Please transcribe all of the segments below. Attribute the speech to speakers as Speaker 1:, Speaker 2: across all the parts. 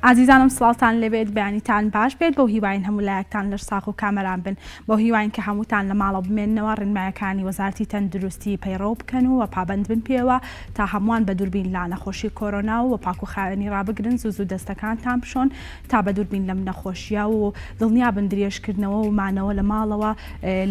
Speaker 1: عزیزانم سڵاوتان لەبێت بەیانیتان باش بێت بۆ هیواین هەموو لایەکتان لەش ساق و کامەران بن بۆ هیواین کە هەمووتان لە ماڵە بمێننەوە ڕێنمایەکانی وەزارەتی تەندروستی پەیڕەو بکەن و پابەند بن پێوە تا هەمووان بە دووربین لا نەخۆشی کۆرۆنا و پاک و خاوێنی ڕابگرن زوو دەستەکانتان بشۆن تا بە دووربین لەم نەخۆشیە و دڵنیا بن درێژکردنەوە و مانەوە لە ماڵەوە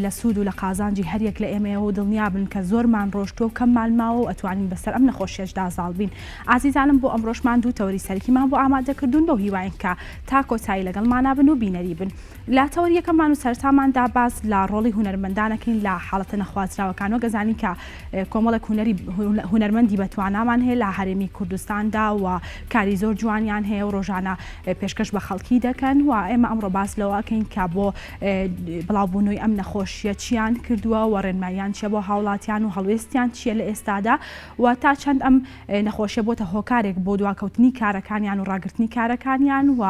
Speaker 1: لە سوود و لە قازانجی هەریەک لە ئێمەیە و دڵنیا بن کە زۆرمان ڕۆشتووە و کەممان ماوە و ئەتوانین بەسەر ئەم نەخۆشیەشدا زاڵ بین. عزیزانم بۆ ئەمڕۆژمان دوو تەوری سەرەکیمان بۆ ئامادەکردوون بۆ هیواین کە تا کۆتایی لەگەڵمانە بن و بینەری بن. لا تەوەری یەکەممان و سەرتاماندا باس لە ڕۆڵی هونەرمەندانەکەین لە حاڵەتە نەخوازراوەکانەوە گەزانی کە کۆمەڵێک هونەرمەندی بەتوانامان هەیە لە هەرێمی کوردستاندا و کاری زۆر جوانیان هەیە و ڕۆژانە پێشکەش بە خەڵکی دەکەن و ئێمە ئەمڕۆ باس لەوەکەین کە بۆ بڵاوبوونەوەی ئەم نەخۆشیە چیان کردووە و ڕێنماییان چیە بۆ هاوڵاتیان و هەڵوێستیان چیە لە ئێستادا و تا چەند ئەم نەخۆشیە بۆتە هۆکارێک بۆ دواکەوتنی کارەکانیان و ڕاگررتنی کارەکانیان و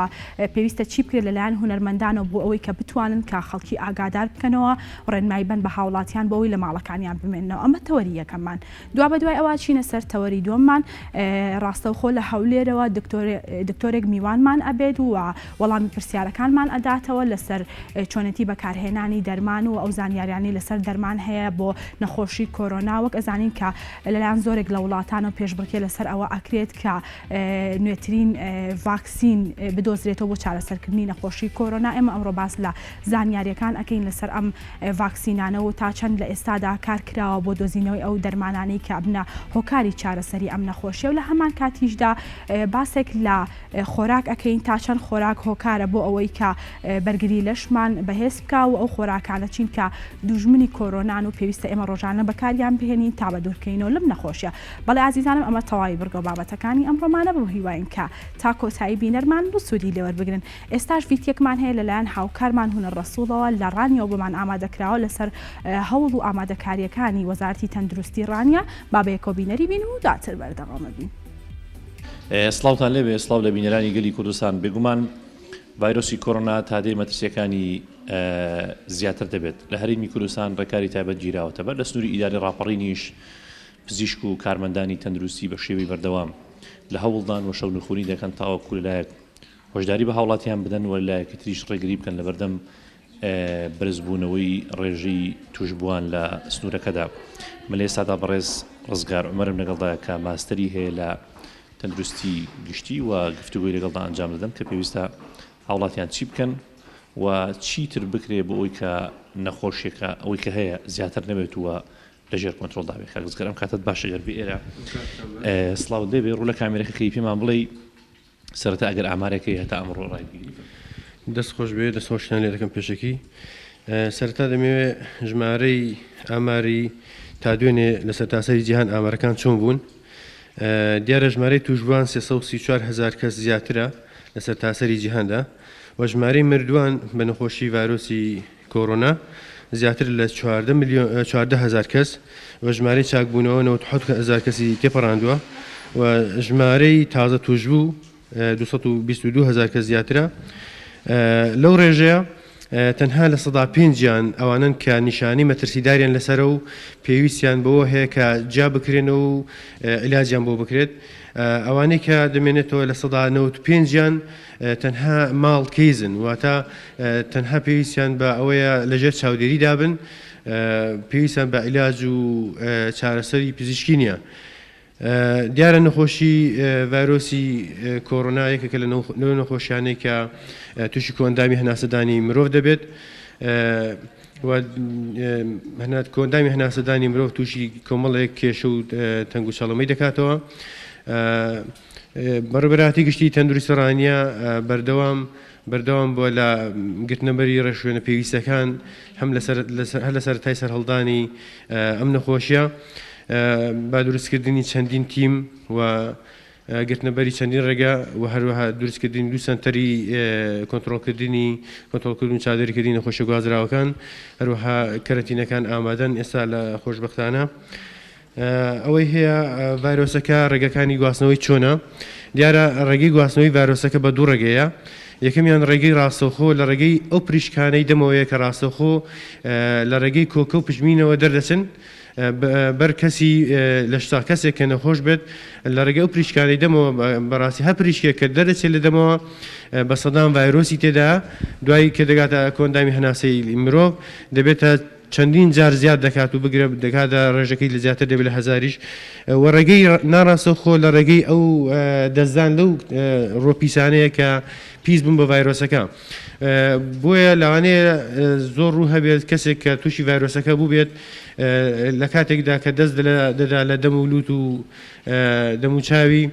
Speaker 1: پێویستە چی بکرێت لەلایەن هونەرمەندانەوە بۆ ئەوەی کە بتوانن کە خەڵکی ئاگادار بکەنەوە ڕێنمایی بن بە هاوڵاتیان بۆەوەی لە ماڵەکانیان بمێنەوە. ئەمە تەوەری یەکەممان. دوا بە دوای ئەوە چینە سەر تەوەری دووەممان ڕاستەوخۆ لە هەولێرەوە دکتۆرێک میوانمان ئەبێت و وەڵامی پرسیارەکانمان ئەداتەوە لەسەر چۆنەتی بەکارهێنانی دەرمان و ئەو زانیاریانی لەسەر دەرمان هەیە بۆ نەخۆشی کۆرۆنا وەک ئەزانین کە لەلایەن زۆرێک لە وڵاتانە پێشبڕکێ لەسەر ئەوە ئەکرێت کە نوێترین ڤاکسین بدۆزرێتەوە بۆ چارەسەرکردنی نەخۆشی کۆرۆنا. ئێمە ئەمڕۆ باس لە زانیاریەکان ئەکەین لەسەر ئەم ڤاکسینانە و تا چەند لە ئێستادا کار کراوە بۆ دۆزینەوەی ئەو دەرمانانەی کە بنە هۆکاری چارەسەری ئەم نەخۆشیە و لە هەمان کاتیشدا باسێک لە خۆراک ئەکەین تا چەند خۆراک هۆکارە بۆ ئەوەی کە بەرگری لەشمان بەهێز بکە و ئەو خۆراکانە چین کە دوژمنی کۆرۆنان و پێویستە ئێمە ڕۆژانە بەکاریان بهێنین تا بە دوورکەینەوە لەم نەخۆشیە. بەڵێ عزیزانم ئەمە تەواوی بڕگە بابەتەکانی ئەمڕۆمانە بۆ هیواین کە تا کۆتایی بینەرمان بۆ سوودی لێوەربگرن. ئێستاش ڤیدیۆکمان هەیە لەلایەن هاوکارمان هونەر ڕەسوڵەوە لە ڕانیەوە بمان ئامادەکراوە لەسەر هەوڵ و ئامادەکاریەکانی وەزارەتی تەندروستی ڕانیە با بە یەکەوە بینەری بین و دواتر بەردەوامە بین.
Speaker 2: سڵاوتان لێبێ سڵاو لە بینەرانی گەلی کوردستان. بێگومان ڤایرۆسی کۆرۆنا تا دێ مەترسیەکانی زیاتر دەبێت لە هەرێمی کوردستان ڕێکاری تایبەت گیراوەتە بەر لە سنووری ئیداری ڕاپەڕینیش پزیشک و کارمەندانی تەندروستی بە شێوەی بەردەوام لە هەوڵدان و شەو نخوری دەکەن تاوەکو لەلایەک هۆشداری بە هاوڵاتیان بدەن و لایەکی تریش ڕێگری بکەن لە بەردەم بەرزبوونەوەی ڕێژەی توشبووان لە سنوورەکەدا. مەلێ سادا بەڕێز ڕزگار عومەرم لەگەڵدایە کە ماستەری هەیە لە تەندروستی گشتی و گفتوگوی لەگەڵدا ئەنجام دەدەم کە پێویستە هاوڵاتیان چی بکەن و چیتر بکرێ بۆ ئەوی کە نەخۆشیەکە ئەوەی کە هەیە زیاتر نەبێت وە لەژێر کۆنتڕۆڵدا بێت. ڕزگارم کاتت باشە گەربی ئێرە سڵاو دەبێ ڕوو لە کامێرەکەی پێمان بڵێ سەرەتا ئەگەر ئامارێکی هەتا ئەمڕۆ ڕایبگیری.
Speaker 3: دەست خۆش بێ دەست خۆشتان لێ دەکەم پێشەکی. سەرەتا دەمەوێت ژمارەی ئاماری تا دوێنێ لە سەرتاسەری جیهان ئامارەکان چۆن بوون. دیارە ژمارەی توشبووان 334,000 کەس زیاترە لە سەرتاسەری جیهاندا و ژمارەی مردووان بە نەخۆشی ڤایرۆسی کۆرۆنا زیاتر لە 14,000 کەس و ژمارەی چاکبوونەوە 97,000 کەسی تێپەڕاندووە و ژمارەی تازە توشبوو 222,000 کەس زیاترە. لەو ڕێژەیە تەنها لە 5%یان ئەوانن کە نیشانی مەترسیداریان لەسەر و پێویستیان بەوە هەیە کە جا بکرێنەوە و عیلاجیان بۆ بکرێت. ئەوانەی کە دەمێنێتەوە لە 95%یان تەنها ماڵ کەیزن واتە تەنها پێویستیان بە ئەوەیە لەژێر چاودێری دابن پێویستیان بە عیلاج و چارەسەری پزیشکی نییە. دیارە نەخۆشی ڤایرۆسی کۆرۆنا یەکێکە لە نەخۆشیانەی کە تووشی کۆندامی هەناسەدانی مرۆڤ دەبێت و کۆندامی هەناسەدانی مرۆڤ تووشی کۆمەڵێک کێشە و تەنگ و چاڵەمەی دەکاتەوە. بەڕێبەراتی گشتی تەندروستی ڕانیە بەردەوام بۆ لە گرتنەبەری ڕێشوێنە پێویستەکان هەر لە سەرەتای سەرهەڵدانی ئەم نەخۆشیە با دروستکردنی چەندین تیم و گرتنەبەری چەندین ڕێگە و هەروەها دروستکردنی دوو سەنتەری کۆنتڕۆڵکردن و چادەریکردنی نەخۆشیە گوازراوەکان هەروەها کەرەتینەکان ئامادەن ئێستا لە خۆشبەختانە. ئەوەی هەیە ڤایرۆسەکە ڕێگەکانی گواستنەوەی چۆنە. دیارە ڕێگەی گواستنەوەی ڤایرۆسەکە بە دوو ڕێگەیە. یەکەمیان ڕێگەی ڕاستەوخۆ لە ڕێگەی ئەو پریشکانەی دەمەوەیە کە ڕاستەوخۆ لە ڕێگەی کۆکە و پشمینەوە دەردەچن بەر کەسی لە شتا کەسێک کە نەخۆش بێت لە ڕێگەی ئەو پریشکانی دەمەوە بەڕاستی هە پریشکێک کە دەرەچێت لە دەمەوە بە سەدان ڤایرۆسی تێدا دوای کە دەگاتە کۆندامی هەناسەی مرۆڤ دەبێتە چەندین جار زیاد دەکات و بگرێت دەکاتە ڕێژەکەی لە زیاتر دەبێت لە هەزاریش وە ڕێگەی ناڕاستە خۆ لە ڕێگەی ئەو دەستدان لەو ڕۆپیسانەیە کە پیس بوون بە ڤایرۆسەکە بۆیە لەوانەیە زۆر ڕوو هەبێت کەسێک کە تووشی ڤایرۆسەکە بوو بێت لە کاتێکدا کە دەست دەدا لە دەم و لووت و دەم و چاوی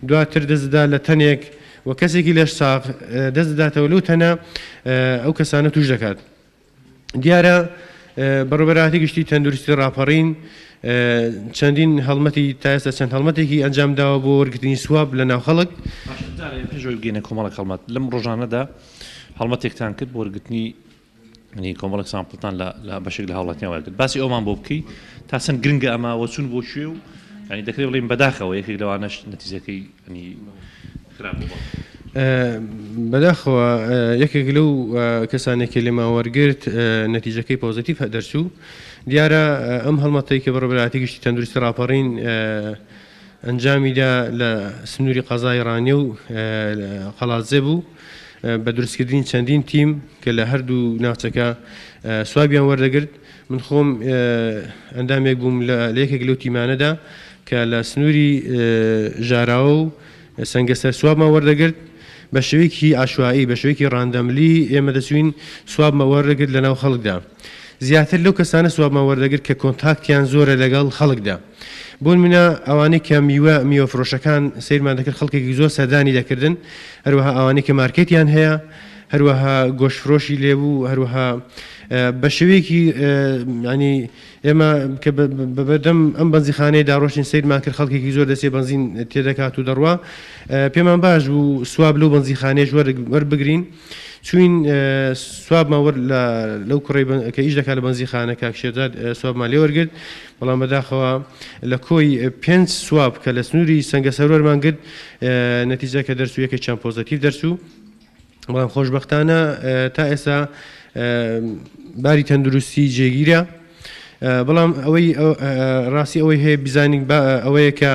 Speaker 3: دواتر دەستدا لە تەنێک و کەسێکی لەش ساق دەست دەداتەوە لەو تەنە ئەو کەسانە توش دەکات دیارە بەڕێوەبەراتی گشتی تەندروستی ڕاپەڕین چەندین هەڵمەتی تا ئێستا چەند هەڵمەتێکی ئەنجام داوە بۆ وەرگرتنی سواب لە ناو خەڵک
Speaker 2: پێشەوەی بگەینە کۆمەڵک هەڵمەت لەم ڕۆژانەدا هەڵمەتێکتان کرد بۆ وەرگرتنی کۆمەڵک سامپڵتان لە بەشێک لە هاوڵاتیان وەرگرت باسی ئەومان بۆ بکەی تا چەند گرنگە ئەمە وەچوون بۆ شوێ و ینی دەکرێت بڵێن بەداخەوە یەکێک لەوانەش نەتیجەکەی خراپ بوو
Speaker 3: بەداخەوە یەکێک لەو کەسانێکی لێما وەرگرت نەتیجەکەی پۆزیتیڤ دەرچوو دیارە ئەم هەڵمەتەی کە بەڕێوەبەراتی گشتی تەندروستی ڕاپەڕین ئەنجامیدا لە سنووری قەزای ڕانیە و قەڵاتزێ بوو بە دروستکردنی چەندین تیم کە لە هەردوو ناوچەکە سوابیان وەردەگرت من خۆم ئەندامێک بووم لە یەکێک لەو تیمانەدا کە لە سنووری ژاراوە و سەنگەسەر سوابمان وەردەگرت بە شێوەیەکی ئاشوایی بە شێوەیەکی ڕاندەملی ئێمە دەچوین سوابمان وەردەگرت لە ناو خەڵکدا زیاتر لەو کەسانە سوابمان وەردەگرت کە کۆنتاکتیان زۆرە لەگەڵ خەڵکدا بۆ نمونە ئەوانەی کە میوەفرۆشەکان سیرمان دەکرد خەڵکێکی زۆر سەردانی دەکردن هەروەها ئەوانەی کە مارکێتیان هەیە هەروەها گۆشتفرۆشی لێبوو هەروەها بە شێوەیەکی ینی ئێمە کە بەبەردەم ئەم بەنزیخانەی داڕۆشتین سیرمان کرد خەڵکێکی زۆر دەسێ بەنزین تێدەکات و دەڕوا پێمان باش بوو سواب لەو بەنزیخانەیەش وەربگرین چوین سوابمان لەو کوڕی کە ئیش دەکات لە بەنزیخانە کاکشێزاد سوابمان لێ وەرگرت بەڵام بەداخەوە لە کۆی 5 سواب کە لە سنووری سەنگەسەرۆرمان کرد نەتیجە کە دەرچوو یەکێکیان پۆزیتیڤ دەرچوو بەڵام خۆشبەختانە تا ئێستا باری تەندروستی جێگیرە بەڵام ئەوەی ڕاستی ئەوەی هەیە بیزانین ئەوەیە کە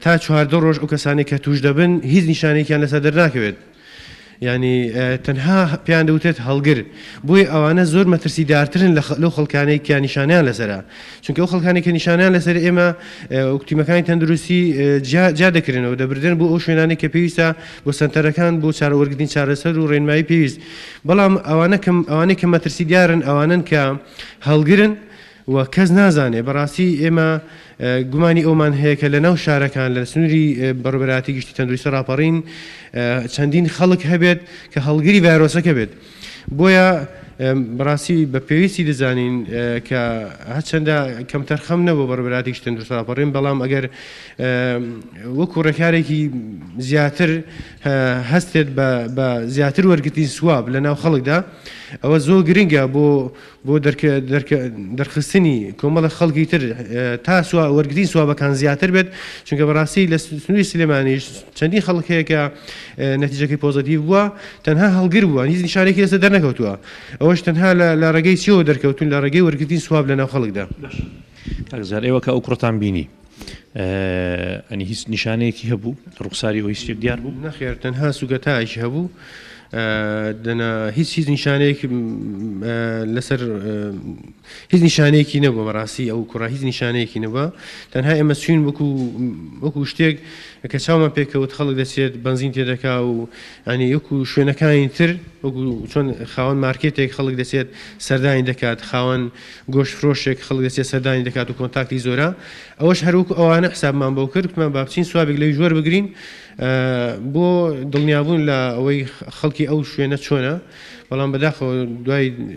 Speaker 3: تا 14 ڕۆژ ئەو کەسانێک کە توش دەبن هیچ نیشانێکیان لەسەر دەرناکەوێت ینی تەنها پێیان دەوتێت هەڵگر بۆی ئەوانە زۆر مەترسیدارترن لەو خەڵکانەی کە نیشانیان لەسرە چونکە ئەو خەڵکانی کە نیشانیان لەسەر ئێمە وکتیمەکانی تەندروستی جا دەکرێنەوە دەبردن بۆ ئەو شوێنانێک کە پێویستە بۆ سەنتەرەکان بۆ چارەوەرگرتنی چارەسەر و ڕێنمایی پێویست بەڵام ئەوانەی کە مەترسیدارن ئەوانن کە هەڵگرن و کەس نازانێ بەڕاستی ئێمە گومانی ئەومان هەیە کە لە ناو شارەکان لە سنووری بەڕێوەبەراتی گشتی تەندروستی ڕاپەڕین چەندین خەڵک هەبێت کە هەڵگری ڤایرۆسەکە بێت بۆیە بەڕاستی بە پێویستی دەزانین کە هەرچەندە کەمتەر خەم نەبوو بەڕێوەبەراتی گشتی تەندروستی ڕاپەڕین بەڵام ئەگەر وەکو ڕێکارێکی زیاتر هەستێت بە زیاتر وەرگرتنی سواب لە ناو خەڵکدا ئەوە زۆر گرنگە بۆ دەرخستنی کۆمەڵە خەڵکی تر تا وەرگرتنی سوابەکان زیاتر بێت چونکە بەڕاستی لە سنووری سلێمانیش چەندین خەڵک هەیە کە نەتیجەکەی پۆزیتیڤ بووە تەنها هەڵگر بووە هیچ نیشانێکی لەسەر دەرنەکەوتووە ئەوەش تەنها لە ڕێگەی چیەوە دەرکەوتون لە ڕێگەی وەرگرتنی سواب لە ناو خەڵکدا
Speaker 2: ئەگزار ئێوە کە ئەو کوڕتان بینی ئەنی هیچ نیشانەیەکی هەبوو ڕوخساری ئەوی شتێک دیار بوو
Speaker 3: نەخێر تەنها سوگەتایش هەبوو دەنا هیچ نیشانەیەک لەسەر هیچ نیشانەیەکی نەبووە بەڕاستی ئەو کوڕا هیچ نیشانەیەکی نەبووە تەنها ئێمە چوین وەکو شتێک کە چاومان پێکەوت خەڵک دەچێت بەنزین تێدەکا و ینی وەکو شوێنەکانی تر وەکو چۆن خاوەن مارکێتێک خەڵک دەچێت سەردانی دەکات خاوەن گۆشت فرۆشێک خەڵک دەچێت سەردانی دەکات و کۆنتاکتی زۆرە ئەوەش هەروەکو ئەوانە حسابمان بۆ کرد وتمان با بچین سوابێک لەوی ژوەر بگرین بۆ دڵنیابوون لە ئەوەی خەڵکی ئەو شوێنە چۆنە بەڵام بەداخەوە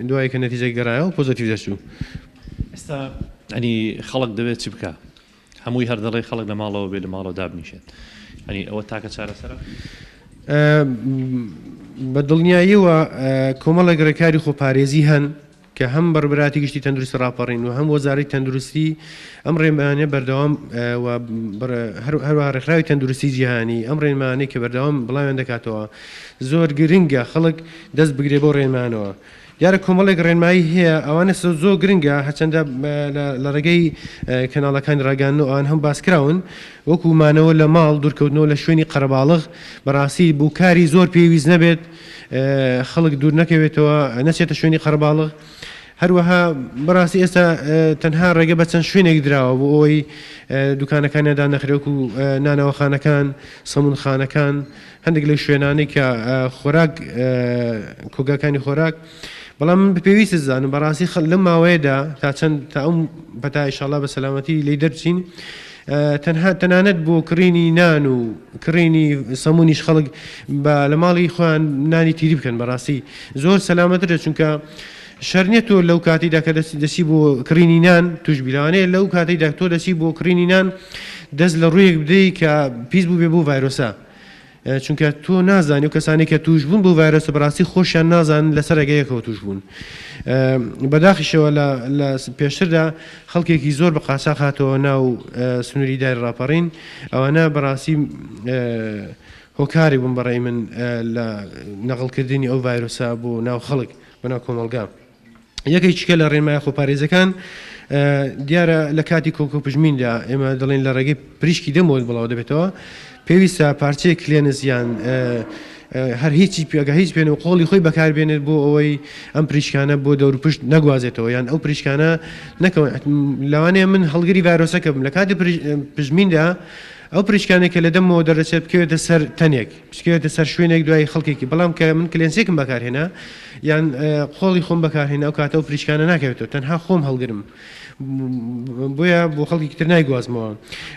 Speaker 3: دوای کە نەتیجە گەڕایەوە پۆزیتیڤ دەچوو
Speaker 2: ئێستا ئەنی خەڵک دەبێت چی بکە هەمووی هەردەڵی خەڵک لە ماڵەوە بێ لە ماڵەوە دابنیشێت ئەنی ئەوە تاکە چارەسەرە
Speaker 3: بە دڵنیاییەوە کۆمەڵە گەڕێکاری خۆپارێزی هەن کە هەم بەڕێوەبەراتی گشتی تەندروستی ڕاپەڕین و هەم وەزارەی تەندروستی ئەم ڕێنمایانە بەردەوام هەروەها ڕێکخراوی تەندروستی جیهانی ئەم ڕێنمایانەی کە بەردەوام بڵاویان دەکاتەوە زۆر گرنگە خەڵک دەست بگرێ بۆ ڕێنمانەوە دیارە کۆمەڵێک ڕێنمایی هەیە ئەوانە زۆر گرنگە هەچەندە لە ڕێگەی کەناڵەکانی ڕاگەاندن و ئەوان هەم باسکراون وەکو مانەوە لە ماڵ دوورکەوتنەوە لە شوێنی قەرەباڵغ بەڕاستی بوو کاری زۆر پێویست نەبێت خەڵک دوور نەکەوێتەوە نەچێتە شوێنی قەرەباڵغ هەروەها بەڕاستی ئێستا تەنها ڕێگە بە چەند شوێنێک درراوە بۆ ئەوەی دوکانەکانیدا نەخرێک و نانەوەخانەکان سەمونخانەکان هەندێک لە شوێنانی کە خۆراک کۆگاکانی خۆراک بەڵام من پێویست زانم بەڕاستی لەم ماوەیەدا تا چەند تا ئەم بەتا ئینشاڵڵا بە سەلامەتی لی دەرچین تەنانەت بۆ کڕینی نان و کڕینی سەمونیش خەڵک لە ماڵی خۆیان نانی تیری بکەن بەڕاستی زۆر سەلامەترە چونکە شەرنێتۆ لەو کاتیدا کە دەسی بۆ کڕینی نان توش بیلوانەیە لەو کاتیدا تۆ دەسی بۆ کڕینی نان دەست لە ڕوویەک بدەی کە پیس بوو بێ بۆ ڤایرۆسە چونکە تۆ نازانی و کەسانی کە توش بوون بۆ ڤایرۆسە بەڕاستی خۆشیان نازان لەسەر ڕێگەیەکەوە توش بوون بەداخیشەوە لە پێشتردا خەڵکێکی زۆر بە قاسا هاتەوە ناو سنووری دای ڕاپەڕین ئەوانە بەڕاستی هۆکاری بوون بەڕێی من لە نەقڵکردنی ئەو ڤایرۆسە بۆ ناو خەڵک بە ناو کۆمەڵگا یەکێکیکە لە ڕێنمایە خۆپارێزەکان دیارە لە کاتی کۆکۆپژمیندا ئێمە دەڵێن لە ڕێگەی پریشکی دەمەوە بڵاو دەبێتەوە پێویستە پارچەیە کلێنزیان هەر هیچی پێگە هیچ بێنێ و قۆڵی خۆی بەکاربێنێت بۆ ئەوەی ئەم پریشکانە بۆ دەوروپشت نەگوازێتەوە یان ئەو پریشکانە نەکەون لەوانەیە من هەڵگری ڤایرۆسەکە بم لە کاتی پژمیندا ئەو پریشکانێکە لە دەمەوە دەڕێت بکەوێتە سەر تەنێک بکەوێتە سەر شوێنێک دوای خەڵکێکی بەڵام کە من کلێنسێکم بەکارهێنا یان قۆڵی خۆم بەکارهێنا ئەو کاتە و پریشکانە ناکەوێتەوە تەنها خۆم هەڵگرم بۆیە بۆ خەڵکی تر نایگوازمەوە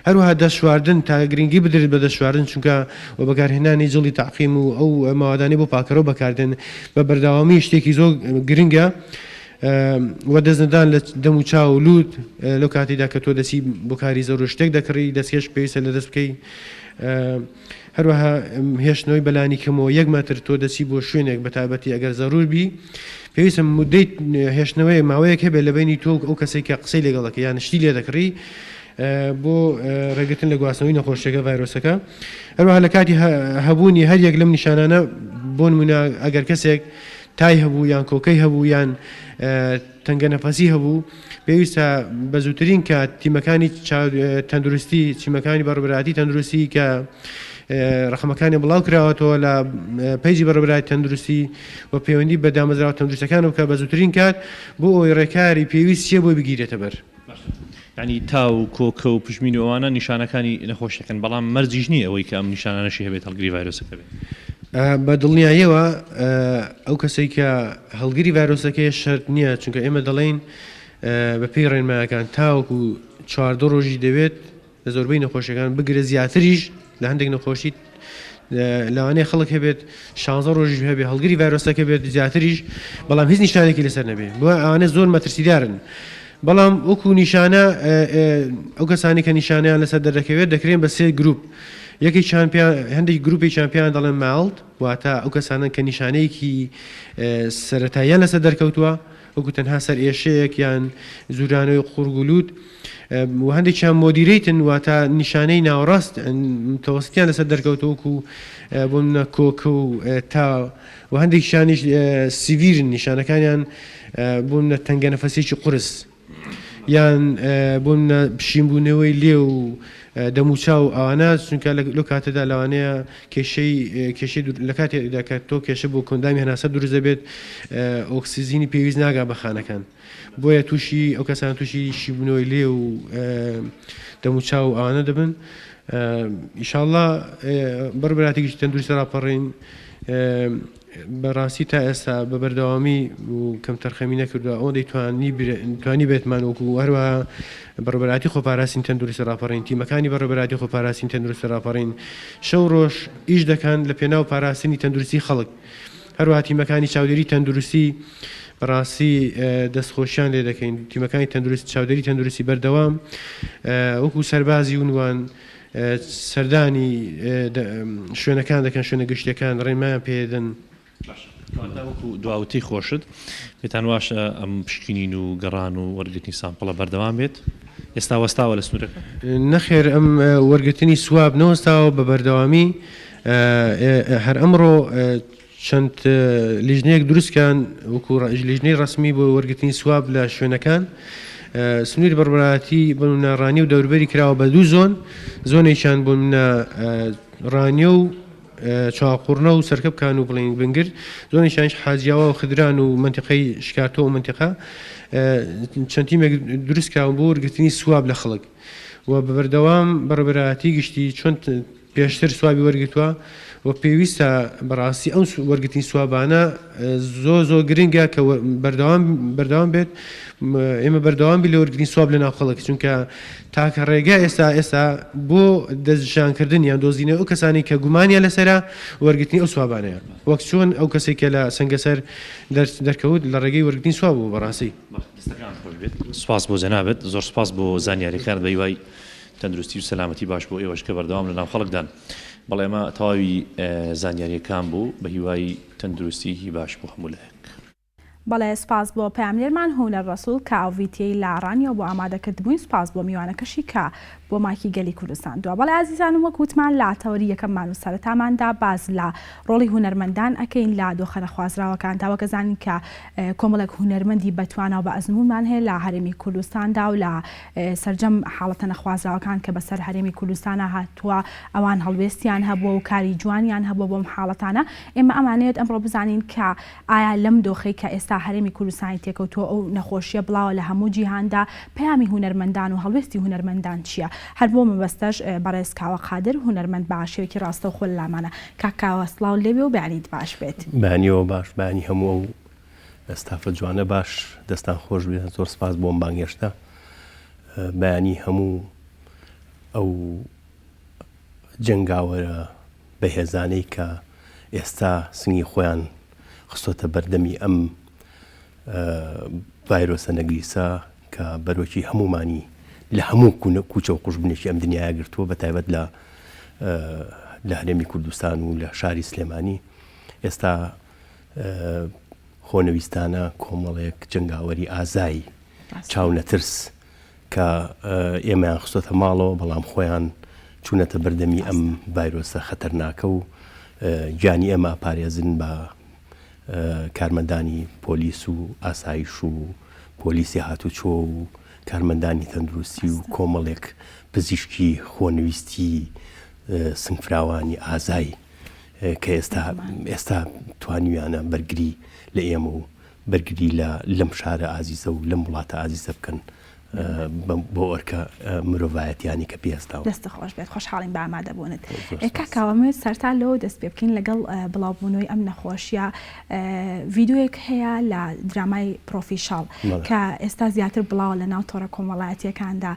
Speaker 3: هەروەها دەستشواردن تا گرنگی بدرێت بە دەستشواردن چونکە و بەکارهێنانی جڵی تاقیم و ئەو ماوادانی بۆ پاکەرەوە بەکاردن بە بەرداوامی شتێکی زۆر گرنگە وە دەستنەدان لە دەم و چاو و لووت لەو کاتیدا کە تۆ دەسی بۆ کاری زەڕۆ شتێک دەکڕی دەستکێش پێویستە لە دەست بکەی هەروەها هێشتنەوەی بەلانی کەمەوە 1 مەتر تۆ دەسی بۆ شوێنێک بە تایبەتی ئەگەر زەڕور بی پێویستە مودەی هێشتنەوەی ماوەیەک هەبێ لە بینی تۆ ئەو کەسێک کە قسەی لەگەڵەکە یان شتی لێ دەکڕی بۆ ڕێگرتن لە گواستنەوەی نەخۆشیەکە ڤایرۆسەکە هەروەها لە کاتی هەبوونی هەر یەک لەم نیشانانە بۆ نمونە ئەگەر کەسێک تای هەبوو یان کۆکەی هەبوو یان تەنگە نەفەسی هەبوو پێویستە بە زووترین کە تیمەکانی تەندروستی تیمەکانی بەڕێوەبەری تەندروستی کە ڕقمەکانی بڵاو کراوەتەوە لە پەیجی بەڕێوەبەری تەندروستی و پەیوەندی بە دامەزراوە تەندروستەکان بکە بە زووترین کات بۆ ئەوی ڕێکاری پێویست چیە بۆ بگیرێتە بەر
Speaker 2: ینی تا و کۆکە و پژمین و ئەوانە نیشانەکانی نەخۆشیەکەن بەڵام مەرجیش نییە ئەوەی کە ئەم نیشانانەشی هەبێت هەڵگری ڤایرۆسەکە بێت
Speaker 3: بە دڵنیاییەوە ئەو کەسەی کە هەڵگری ڤایرۆسەکەی شەرت نییە چونکە ئێمە دەڵێن بە پێی ڕێنمایەکان تاوەکو 14 ڕۆژی دەوێت لە زۆربەی نەخۆشیەکان بگرە زیاتریش لە هەندێک نەخۆشی لەوانەیە خەڵک هەبێت 16 ڕۆژی هەبێت هەڵگری ڤایرۆسەکە بێت زیاتریش بەڵام هیچ نیشانێکی لەسەر نەبێت بۆ ئەوانە زۆر مەترسیدارن بەڵام وەکو نیشانە ئەو کەسانی کە نیشانیان لەسەر دەردەکەوێت دەکرێن بە 3 گروپ یەکی هەندێک گروپی چمپیان دەڵێن ماڵت واتە ئەو کەسانن کە نیشانەیەکی سەرەتاییان لەسەر دەرکەوتووە وەکو تەنها سەر ئێشەیەک یان زورانەوەی قورگولوت و هەندێکیان مۆدیرەیتن واتە نیشانەی ناوەڕاست تەوەستیان لەسەر دەرکەوتوەکو بۆ منە کۆکە و تا و هەندێکیشانیش سیڤیرن نیشانەکانیان بۆ منە تەنگە نەفەسێکی قورس یان بۆ منە پشیمبوونەوەی لێ و دەموچاو ئەوانە چونکە لەو کاتەدا لەوانەیە کێشەی لە کاتێکدا کە تۆ کێشە بۆ کۆندامی هەناسە دروست دەبێت ئۆکسیزینی پێویست ناگا بە خانەکان بۆیە تووشی ئەو کەسان تووشی شیبوونەوەی لێ و دەموچاو ئەوانە دەبن ئیشاڵڵا بەڕێوەبەراتێکی تەندروستی ڕاپەڕین بەڕاستی تا ئێستا بە بەردەوامی و کەم تەرخەمی نەکردووە ئەوە دەیتوانی بێتمان وەکو هەروەها بەڕێوەبەراتی خۆپاراستنی تەندروستی ڕاپەڕین تیمەکانی بەڕێوەبەراتی خۆپاراستنی تەندروستی ڕاپەڕین شەو ڕۆژ ئیش دەکەن لە پێناو پاراستنی تەندروستی خەڵک هەروەها تیمەکانی چاودێری تەندروستی بەڕاستی دەستخۆشیان لێ دەکەین تیمەکانی تەندروستی چاودێری تەندروستی بەردەوام وەکو سەربازی ونوان سەردانی شوێنەکان دەکەن شوێنە گشتەکان ڕێنمایان پێدەن
Speaker 2: وەکو دواوتی خۆشت پێتان واشە ئەم پشکنین و گەڕان و وەرگرتنی سامپڵە بەردەوام بێت ئێستا وەستاوە لە سنوورەکە
Speaker 3: نەخێر ئەم وەرگرتنی سواب نەوەستاوە بە بەردەوامی هەر ئەمڕۆ چەند لیژنەیەک دروستکان وەکو لیژنەی ڕسمی بۆ وەرگرتنی سواب لە شوێنەکان سنووری بەڕبەتی بۆ ڕانی و دەوروبەری کراوە بە دوو زۆنێکیان بۆ ڕانیە و چاقوڕنە و سەرکەبکان و بڵین بنگر زۆنێکیانش حاجیاوە و خدران و منتیقەی شکاتۆ و منتیقە چەند تیمێک دروستکراون بۆ وەرگرتنی سواب لە خەڵک و بە بەردەوام بەڕبەتی گشتی چۆن پێشتر سوابی وەرگتووە و پێویستە بەڕاستی ئەو وەرگرتنی سوابانە زۆ گرنگە کە بەردەوام بێت ئێمە بەردەوامی لە وەرگرتنی سواب لە ناو خەڵک چونکە تاکە ڕێگا ئێستا بۆ دەستشانکردن یان دۆزینە ئەو کەسانی کە گومانیان لەسەرا وەرگرتنی ئەو سوابانەیە وەک چۆن ئەو کەسێکە لە سەنگەسەر دەرکەوت لە ڕێگەی وەرگرتنی سواب بوو بەڕاستی.
Speaker 2: سپاس بۆ جەنابەت زۆر سپاس بۆ زانیاریەکان بە هیوای تەندروستی و سەلامەتی باش بۆ ئێوەش کە بەردەوام لە ناو خەڵکدان. بەڵێ ئێمە تەواوی زانیاریەکان بوو بە هیوای تەندروستی باش بۆ هەموو لایەک.
Speaker 1: بەڵێ سپاس بۆ پاملێرمان هونەر ڕەسوول کە ئاڤیتیەی لاڕانیەوە بۆ ئامادەکردبووین سپاس بۆ میوانەکەشی کە بۆ ماکی گەلی کوردستان دووە. بەڵێ ئازیزانم وەکوتمان لە تەوەری یەکەممان و سەرەتاماندا باز لە ڕۆڵی هونەرمەندان ئەکەین لە دۆخەنە خوازراوەکان تاوەکە زانین کە کۆمەڵێک هونەرمەندی بەتوانە و بە ئەزمونمان هەیە لە هەرێمی کوردستاندا و لە سەرجەم حاڵەتە نەخوازراوەکان کە بەسەر هەرێمی کوردستانە هاتووە ئەوان هەڵوێستیان هەبووە و کاری جوانیان هەبووە بۆم حاڵەتانە. ئێمە ئەمانەیەت ئەمڕۆ بزانین کە ئایا لەم دۆخەی کە ئێستا هەرێمی کوردستانی تێکەوتووە ئەو نەخۆشیە بڵاوە لە هەموو جیهاندا پەیامی هونەرمەندان و هەڵوێستی هونەرمەندان چییە؟ هەر بۆ مەبەستەش بەڕێز کاوە قادر هونەرمەند باشێکی ڕاستە و خۆ لامانە کاکاوە سڵاو لێبێ و بەیانیت باش بێت.
Speaker 4: بەیانیەوە باش بەیانی هەموو ئەستافە جوانە باش دەستان خۆش بێت. زۆر سپاس بۆم بانگێشتە بەیانی هەموو ئەو جەنگاوەرە بەهێزانەی کە ئێستا سنگی خۆیان خستۆتە بەردەمی ئەم ڤایرۆسە نەگریسە کە بەرۆکی هەمومانی لە هەموو کوچە و قوشبنێکی ئەم دنیاە گرتووە بە تایبەت لە هەرێمی کوردستان و لە شاری سلێمانی. ئێستا خۆنەویستانە کۆمەڵێک جنگاوەری ئازایی چاو نەترس کە ئێمەیان خستۆتە ماڵەوە بەڵام خۆیان چوونەتە بەردەمی ئەم ڤایرۆسە خەتەرناکە و گیانی ئێمە پارێزن بە کارمەندانی پۆلیس و ئاسایش و پۆلیسی هاتوچۆ و کارمەندانی تەندروستی و کۆمەڵێک پزیشکی خۆنویستی سنگفراوانی ئازایی کە ئێستا توانیویانە بەرگری لە ئێمە و بەرگری لەم شارە ئازیزە و لەم وڵاتە ئازیزە بکەن بۆ ئەرکە مرۆڤایەتیانی کە پێستاوە.
Speaker 1: دەستە خۆش بێت خۆشحاڵین بە ئامادەبوونت. کاکاوەمێت سەرتا لەوە دەست پێ بکەین لەگەڵ بڵاوبوونەوەی ئەم نەخۆشیە ڤیددیوەیەک هەیە لە درامای پرۆفیشاڵ کە ئێستا زیاتر بڵاوە لە ناو تۆڕە کۆمەڵایەتیەکاندا.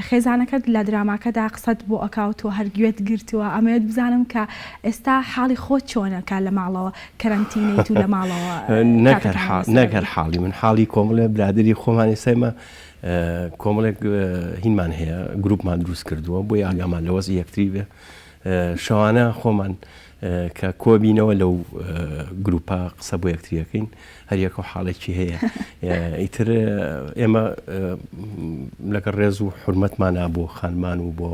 Speaker 1: خێزانەکەت لە دراماکەدا قسەت بۆ ئەکاوتەوە هەرگوێت گرتووە ئەمەوێت بزانم کە ئێستا حاڵی خۆت چۆنەکە لە ماڵەوە کەرەنتینەیت و لە ماڵەوە
Speaker 4: نەگەر حاڵی من حاڵی کۆمەڵێ برادری خۆمانی سەیمە کۆمەڵێک هینمان هەیە گروپمان دروست کردووە بۆی ئاگامان لەوەز یەکتری بێ شەوانە خۆمان کە کۆبینەوە لەو گروپا قسە بۆ یەکتریەکەین هەریەکە حاڵێکی هەیە. ئیتر ئێمە لەگەڵ ڕێز و حورمەتمانە بۆ خانمان و بۆ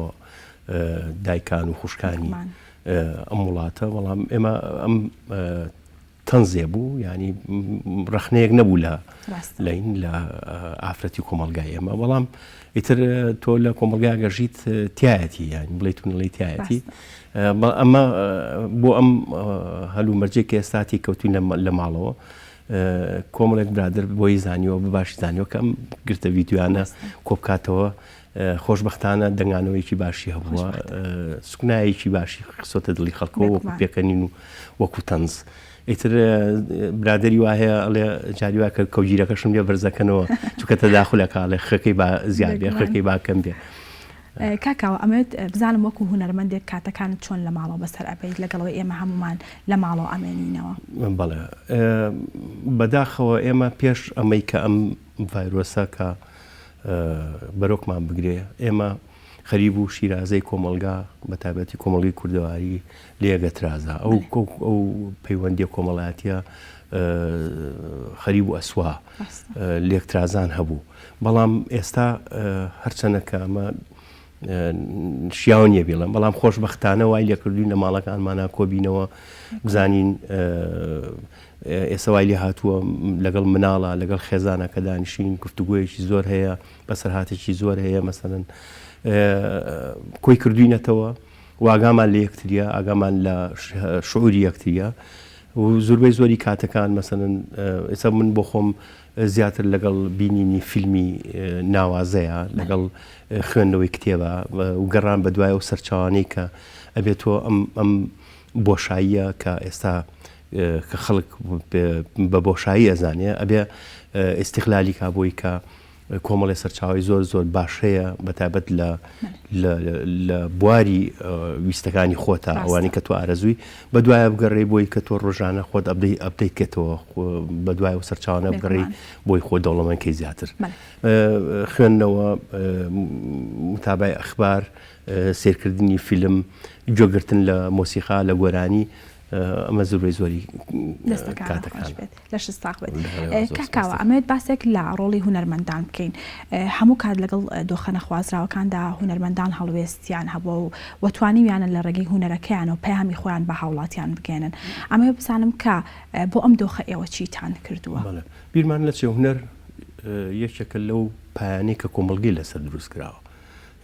Speaker 4: دایکان و خوشکانی ئەم وڵاتە بەڵام ئێمە ئەم تەنزێ بوو ینی ڕخنەیەک نەبوو لەین لە ئافرەتی کۆمەلگای ئێمە بەڵام ئیتر تۆ لە کۆمەلگا گەژیت تایەتی یانی بڵێ تونەڵی تایەتی ئەمە بۆ ئەم هەلوو مەرجێک ئێستاتی کەوتوین لە ماڵەوە کۆمەڵێک برادر بۆی زانیەوە بباشی زانیەوە کە ئەم گرتە ڤیدیۆیانە کۆبکاتەوە خۆشبەختانە دەنگانەوەیکی باشی هەبووە سوکنایەکی باشی قسۆتە دڵی خەڵکەوە وەکو پێکەنین و وەکو تەنز. ئیتر برادری وایە ئەڵێ جاری وا کە کەوجیرەکەشم لێ بەرزەکەنەوە چونکە تەداخولەکە خەکەی با زیاد بێ خەکەی با کەم بێ.
Speaker 1: کاکاوە ئەمەوێت بزانم وەکو هونەرمەندێک کاتەکانت چۆن لە ماڵەوە بەسەر ئەبێت لەگەڵەوەی ئێمە هەمومان لە ماڵەوە ئەمێنینەوە.
Speaker 4: بەڵێ بەداخەوە ئێمە پێش ئەمەی کە ئەم ڤایرۆسە کە بەرۆکمان بگرێ ئێمە خەریب و شیرازەی کۆمەلگا بە تایبەتی کۆمەڵگی کوردەواری لێگە ترازە ئەو پەیوەندی کۆمەڵایەتیە خەریب و ئەسوا لێکترازان هەبوو بەڵام ئێستا هەرچەنە کە ئەمە شیاو نییە بێڵم بەڵام خۆشببختانە وای لێکردوین لە ماڵەکانمانە کۆبینەوە بزانین ئێستا وای لێ هاتووە لەگەڵ مناڵە لەگەڵ خێزانە کە دانیشین گفتوگوۆیەکی زۆر هەیە بەسەرهاتێکی زۆر هەیە مەسەرەن کۆی کردوینەتەوە واگامان لە یەکتریە ئاگامان لە شعوری یەکتریە و زۆربەی زۆری کاتەکان مەسەرەن ئێستا من بۆ خۆم زیاتر لەگەڵ بینینی فیلمی ناوازەیە لەگەڵ خوێندنەوەی کتێبە و گەڕان بە دوایە و سەرچاوانەی کە ئەبێتەوە ئەم بۆشاییە کە ئێستا کە خەڵک بە بۆشایی ئەزانێ ئەبێ ئیستیقلالی کا بۆی کە کۆمەڵی سەرچاوی زۆر زۆر باش هەیە بەتایبەت لە بواری ویستەکانی خۆتە ئەوانی کە تۆ ئارەزووی بە دوایە بگەڕێ بۆی کە تۆ ڕۆژانە خۆت ئەبدەیتکێتەوە بە دوای و سەرچاوانە بگەڕی بۆی خۆ دەوڵەمەندکەی زیاتر خوێندنەوە متابعی ئەخبار سیرکردنی فیلم گوێگرتن لە مۆسیقا لە گۆرانی ئەمە زۆربەی زۆری کاتەکان
Speaker 1: لە شستاق بێت کاکاوە ئەمەوێت باسێک لە ڕۆڵی هونەرمەندان بکەین هەموو کات لەگەڵ دۆخە نەخوازراوەکاندا هونەرمەندان هەڵوێستیان هەبووە و وەتوانیویانە لە ڕێگەی هونەرەکەیان و پەیامی خۆیان بە هاوڵاتیان بگێنن ئەمەوێت بزانم کە بۆ ئەم دۆخە ئێوە چیتان کردووە
Speaker 4: بیرمان لە چێ هونەر یەکێکە لەو پایانەی کە کۆمەڵگەی لەسەر دروست کراوە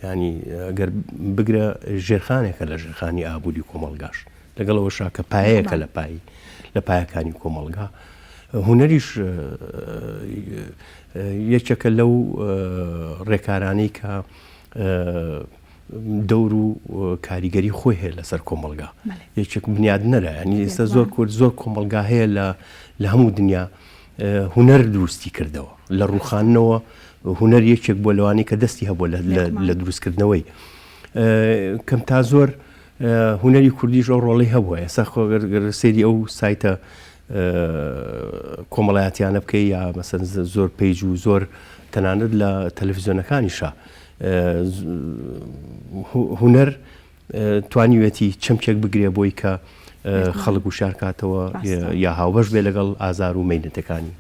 Speaker 4: ینی ئەگەر بگرە ژێرخانێکە لە ژێرخانی ئابووری کۆمەڵگاش لەگەڵەوە شاکە پایەیەکە لە پایەکانی کۆمەڵگا هونەریش یەکێکە لەو ڕێکارانەی کە دەور و کاریگەری خۆی هەیە لەسەر کۆمەڵگا یەکێک بنیاد نەرە ینی ئێستا زۆر کورد زۆر کۆمەڵگا هەیە لە هەموو دنیا هونەر دروستی کردەوە لە ڕووخانەوە هونەر یەکێک بۆ لەوانی کە دەستی هەبووە لە دروستکردنەوەی کەم تا زۆر هونەری کوردیش ئەو ڕۆڵی هەبووە ئێستا سێری ئەو سایتە کۆمەڵایەتیانە بکەی یا مەسەن زۆر پیج و زۆر تەنانەت لە تەلەڤیزیۆنەکانیشە هونەر توانیوێتی چەمکێک بگرێ بۆی کە خەڵک و شارکاتەوە یا هاوبەش بێ لەگەڵ ئازار و مەینەتەکانی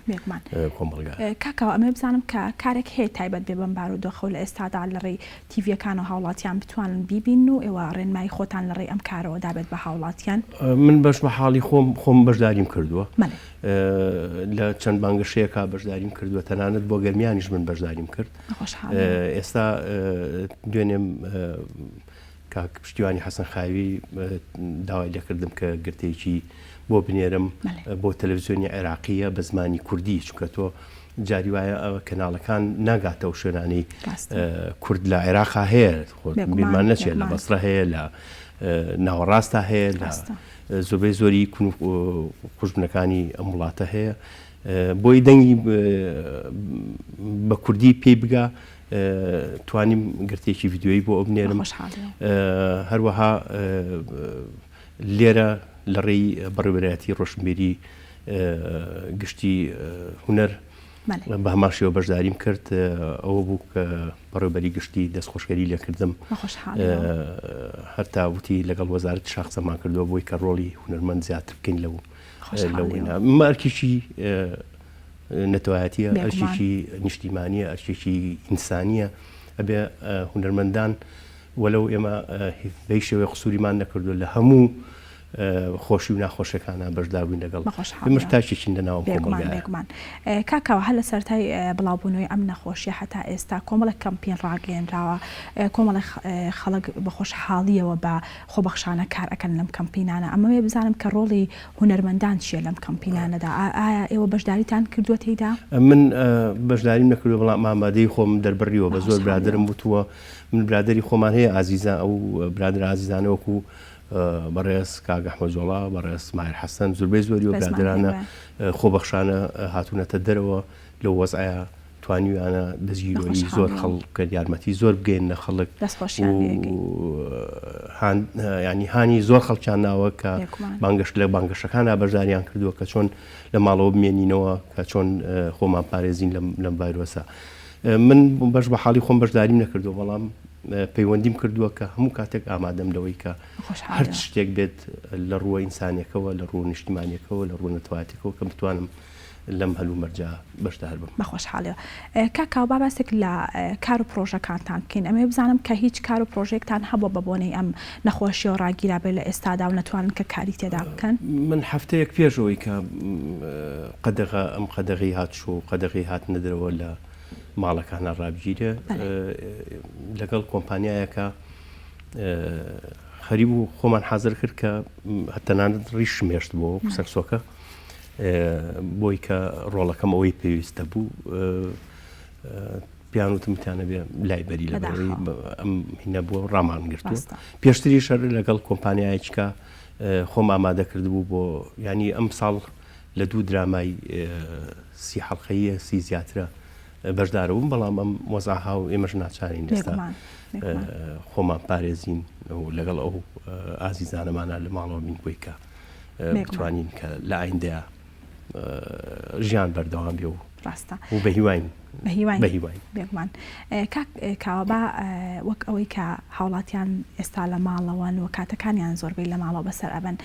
Speaker 4: کۆمەڵگا
Speaker 1: کاکاوە ئەمە بزانم کە کارێک هەیە تایبەت بێ بەم بارودۆخە و لە ئێستادا لە ڕێی تیڤەکان و هاوڵاتیان بتوانن بیبین و ئێوە ڕێنمایی خۆتان لە ڕێی ئەم کارەوە دابێت بە هاوڵاتیان
Speaker 4: من بەش بە حاڵی خۆم بەشداریم کردووە لە چەند بانگەشەیەکا بەشداریم کردووە تەنانەت بۆ گەرمیانیش من بەشداریم کرد ئێستا دوێنێم پشتیوانی حەسەن خاوی داوای لێکردم کە گرتێکی بۆ بنێرم بۆ تەلەڤیزیۆنی عێراقیە بە زمانی کوردی چونکە تۆ جاری وایە کەناڵەکان ناگاتەوە شوێنانی کورد لە عێراقا هەیە بیرمان نەچێت لە بەسرە هەیە لە ناوەڕاستە هەیە لە زۆربەی زۆری کوژبنەکانی ئەم وڵاتە هەیە بۆی دەنگی بە کوردی پێی بگا توانیم گرتێکی ڤیددیۆیی بۆ ئەو بنێرم هەروەها لێرە لە ڕێی بەڕێوەبەرایەتی ڕۆشنبیری گشتی هونەر بە هەماشیەوە بەشداریم کرد ئەوە بوو کە بەڕێوەبەری گشتی دەستخۆشکەری لێکردم هەرتا وتی لەگەڵ وەزارەتی شاخسەمان کردووە بۆی کە ڕۆڵی هونەرمەند زیاتر بکەین لەوەیە مارکێکی نەتەوایەتیە ئەرشێکی نیشتیمانیە ئەرشێکی ئینسانیە ئەبێ هونەرمەندان وەلەو ئێمە بەی شێوەیە قسووریمان نەکردو لە هەموو خۆشی و ناخۆشەکانە بەشداربووین لەگەڵ مشتاکێکین لەناوم
Speaker 1: کۆمەڵگەمان کاکاوە هەر لە سەرەتای بڵاوبوونەوەی ئەم نەخۆشیە هەتا ئێستا کۆمەڵێک کەمپین ڕاگەیەنراوە کۆمەڵی خەڵک بە خۆشحاڵیەوە بە خۆبەخشانە کار ئەکەن لەم کەمپینانە ئەمەوێ بزانم کە ڕۆڵی هونەرمەندان چیە لەم کەمپینانەدا ئایا ئێوە بەشداریتان کردووە تێیدا
Speaker 4: من بەشداریم نەکردو بەڵام ئامادەی خۆم دەربڕیەوە بە زۆر برادرم بوتووە من برادری خۆمان هەیە ئازیزان ئەو برادر ئازیزانەوەکو بەڕێز کاک ئەحمەد جۆڵا بەڕێز ماهر حەسەن زۆربەی زۆری و برادرانە خۆبەخشانە هاتوونەتە دەرەوە لەو وەزعە توانیویانە دەستگیرۆی زۆر خەڵک یارمەتی زۆر بگەین لە خەڵک ینی هانی زۆر خەڵکیان ناوە کە بانگەشت لە بانگەشەکانە بەشداریان کردووە کە چۆن لە ماڵەوە بمێنینەوە کە چۆن خۆمان پارێزین لەم ڤایرۆسە من بەش بە حاڵی خۆم بەشداریم نەکردو بەڵام پەیوەندیم کردووە کە هەموو کاتێک ئامادەم لەوەی کە هەر شتێک بێت لە ڕووە ئینسانیەکەوە لە ڕوو نیشتیمانیەکەوە لە ڕوو نەتەوایەتەکەوە کە بتوانم لەم هەلوو مەرجە بەشدار بم.
Speaker 1: بەخۆشحاڵیەوە کاکاو با باسێک لە کار و پرۆژەکانتان بکەین. ئەمێ بزانم کە هیچ کار و پرۆژێکتان هەبوو بە بۆنەی ئەم نەخۆشیە و ڕاگیرا بێت لە ئێستادا و نەتوانن کە کاری تێدا بکەن.
Speaker 4: من هەفتەیەک پێشەوەی کە ئەم قەدەغی هاتشۆ قەدەغی هات نەدرەوە لە ماڵەکانە ڕابگیرە لەگەڵ کۆمپانیایەکە خەریب و خۆمان حازر کرد کە هەتەنانەت ڕیش شمێشت بۆ سەکسۆکە بۆی کە ڕۆڵەکەم ئەوەی پێویستە بوو پیانوتمتیانە بێ لای بەری لە ئەم هینە بووە ڕامان گرتو پێشتری شەر لەگەڵ کۆمپانیایکە خۆم ئامادە کرد بوو بۆ ینی ئەم ساڵ لە 2 درامای 30 حەڵقەیە 30 زیاترە بەشدارە بووم بەڵام ئەم وەزاها و ئێمەش ناچارین ئێستا خۆمان پارێزین و لەگەڵ ئەو ئازیزانەمانە لە ماڵەوە بین بۆی کە بتوانین کە لە ئایندەیە ژیان بەردەوام بێ و
Speaker 1: ڕاستە
Speaker 4: و بە هیواین
Speaker 1: بێگومان کاوەبا وەک ئەوەی کە هاوڵاتیان ئێستا لە ماڵەوەن و کاتەکانیان زۆربەی لە ماڵەوە بەسەر ئەبن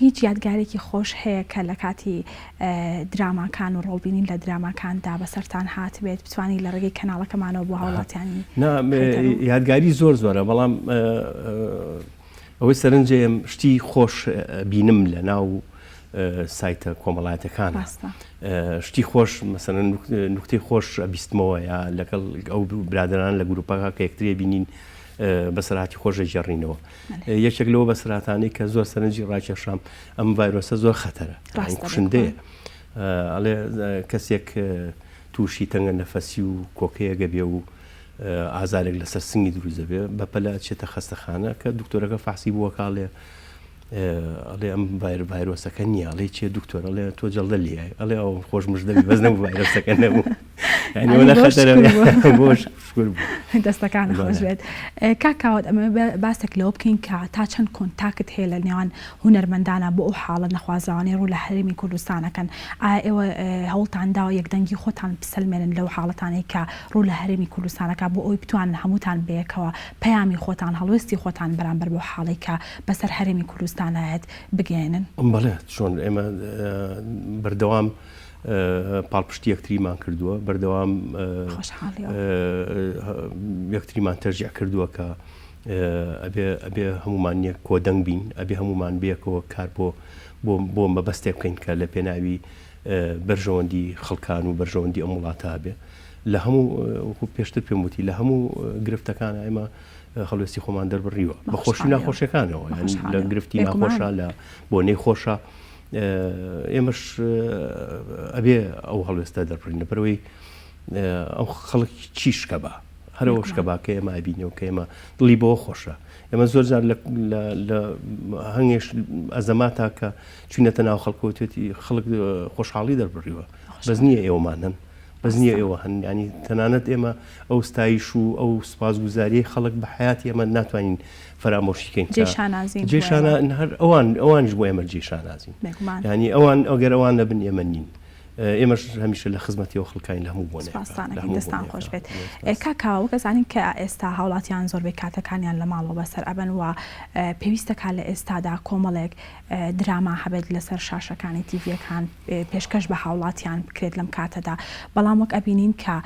Speaker 1: هیچ یادگارێکی خۆش هەیە کە لە کاتی دراماکان و ڕۆڵبینین لە دراماکاندا بەسەرتان هات بێت بتوانانی لە ڕێگەی کەناڵەکەمانەوە بۆ هاوڵاتیانی
Speaker 4: یادگاری زۆرە بەڵام ئەوەی سەرنجەیەم شتی خۆش بینم لە ناو سایتە کۆمەڵایەتەکان شتی خۆش مەسەرەن نوکتەی خۆش بیستمەوە یا لەگەڵ ئەو برادران لە گروپەکە کە یەکترێ بینین بەسەراتی خۆشە ژێڕینەوە یەکێک لەوە بەسەراتانەی کە زۆر سەرنجی ڕاکێشام ئەم ڤایرۆسە زۆر خەتەرە کوشندەیە ئەڵێ کەسێک تووشی تەنگە نەفەسی و کۆکەیەگە بێ و ئازارێک لەسەر سنگی دروزە بێ بەپەلا چێتە خەستەخانە کە دکتۆرەکە فاسی بووە کاڵێ ئەڵێ ئەم ڤایرۆسەکە نییە ئەڵێ چێ دکتۆر ئەڵێ تۆ جەڵدە لێ ئەڵێ ئەو خۆش مژدەبی بەس نەبوو ڤایرۆسەکە نەبوو
Speaker 1: دەستەکان خۆش بێت کاکاوت ئەمە باسێک لەوە بکەین کە تا چەند کۆنتاکت هەیە لە نێوان هونەرمەندانە بۆ ئەو حاڵە نەخوازراوانەی ڕوو لە هەرێمی کوردستانەکەن ئایا ئێوە هەوڵتان داوە یەکدەنگی خۆتان بسەلمێنن لەو حاڵەتانەی کە ڕوو لە هەرێمی کوردستانەکە بۆ ئەوی بتوانن هەمووتان بەیەکەوە پەیامی خۆتان هەڵوێستی خۆتان بەرامبەر بۆ حاڵی کە بەسەر هەرێمی کوردستانایەت بگەێنن
Speaker 4: بەڵێ چۆن ئێمە بەردەوام پاڵپشتی یەکتریمان کردووە بەردەوام یەکتریمان تەرجیع کردووە کە ئەبێ هەمومان یەک کۆدەنگ بین ئەبێ هەمومان بێکەوە کار بۆ مەبەستێک بکەین کە لە پێناوی بەرژەوەندی خەڵکان و بەرژەوەندی ئەم وڵاتە بێ لە هەموو پێشتر پێم وتی لە هەموو گرفتەکان ئێمە خەڵوێستی خۆمان دەربڕیوە بە خۆشی ناخۆشیەکانەوە لە گرفتی ناخۆشە لە بۆنەی خۆشە ئێمەش ئەبێ ئەو هەڵوێستە دەربڕینە بەرەوەی ئەو خەڵک چی شکە بە هەرەوە شکە با کە ئێمە ئابینەوە کە ئێمە دڵی بەوە خۆشە ئێمە زۆر جار لە هەنگێش ئەزەماتا کە چوونەتە ناو خەڵکەوتێتی خەڵک خۆشحاڵی دەربڕیوە بەس نییە ئێوەمانن بەس نییە ئێوە هەن ینی تەنانەت ئێمە ئەو ستایش و ئەو سوپاسگوزاریی خەڵک بە حیاتی ئێمە ناتوانین فەرامۆشیکەین هەر ئەوانش بۆ ئێمە جێشانازین ینی ئەوان ئەگەر ئەوان لەبن ئێمە نین ئێمەش هەمیشە لە خزمەتیەوە خەڵکانی لە هەموو بۆنێ
Speaker 1: دەستان خۆش بێت کاکاوە گەزانین کە ئێستا هاوڵاتیان زۆربەی کاتەکانیان لە ماڵەوە بەسەر ئەبن و پێویستەکە لە ئێستادا کۆمەڵێک دراما هەبێت لەسەر شاشەکانی تیڤەکان پێشکەش بە هاوڵاتیان بکرێت لەم کاتەدا بەڵام وەک ئەبینین کە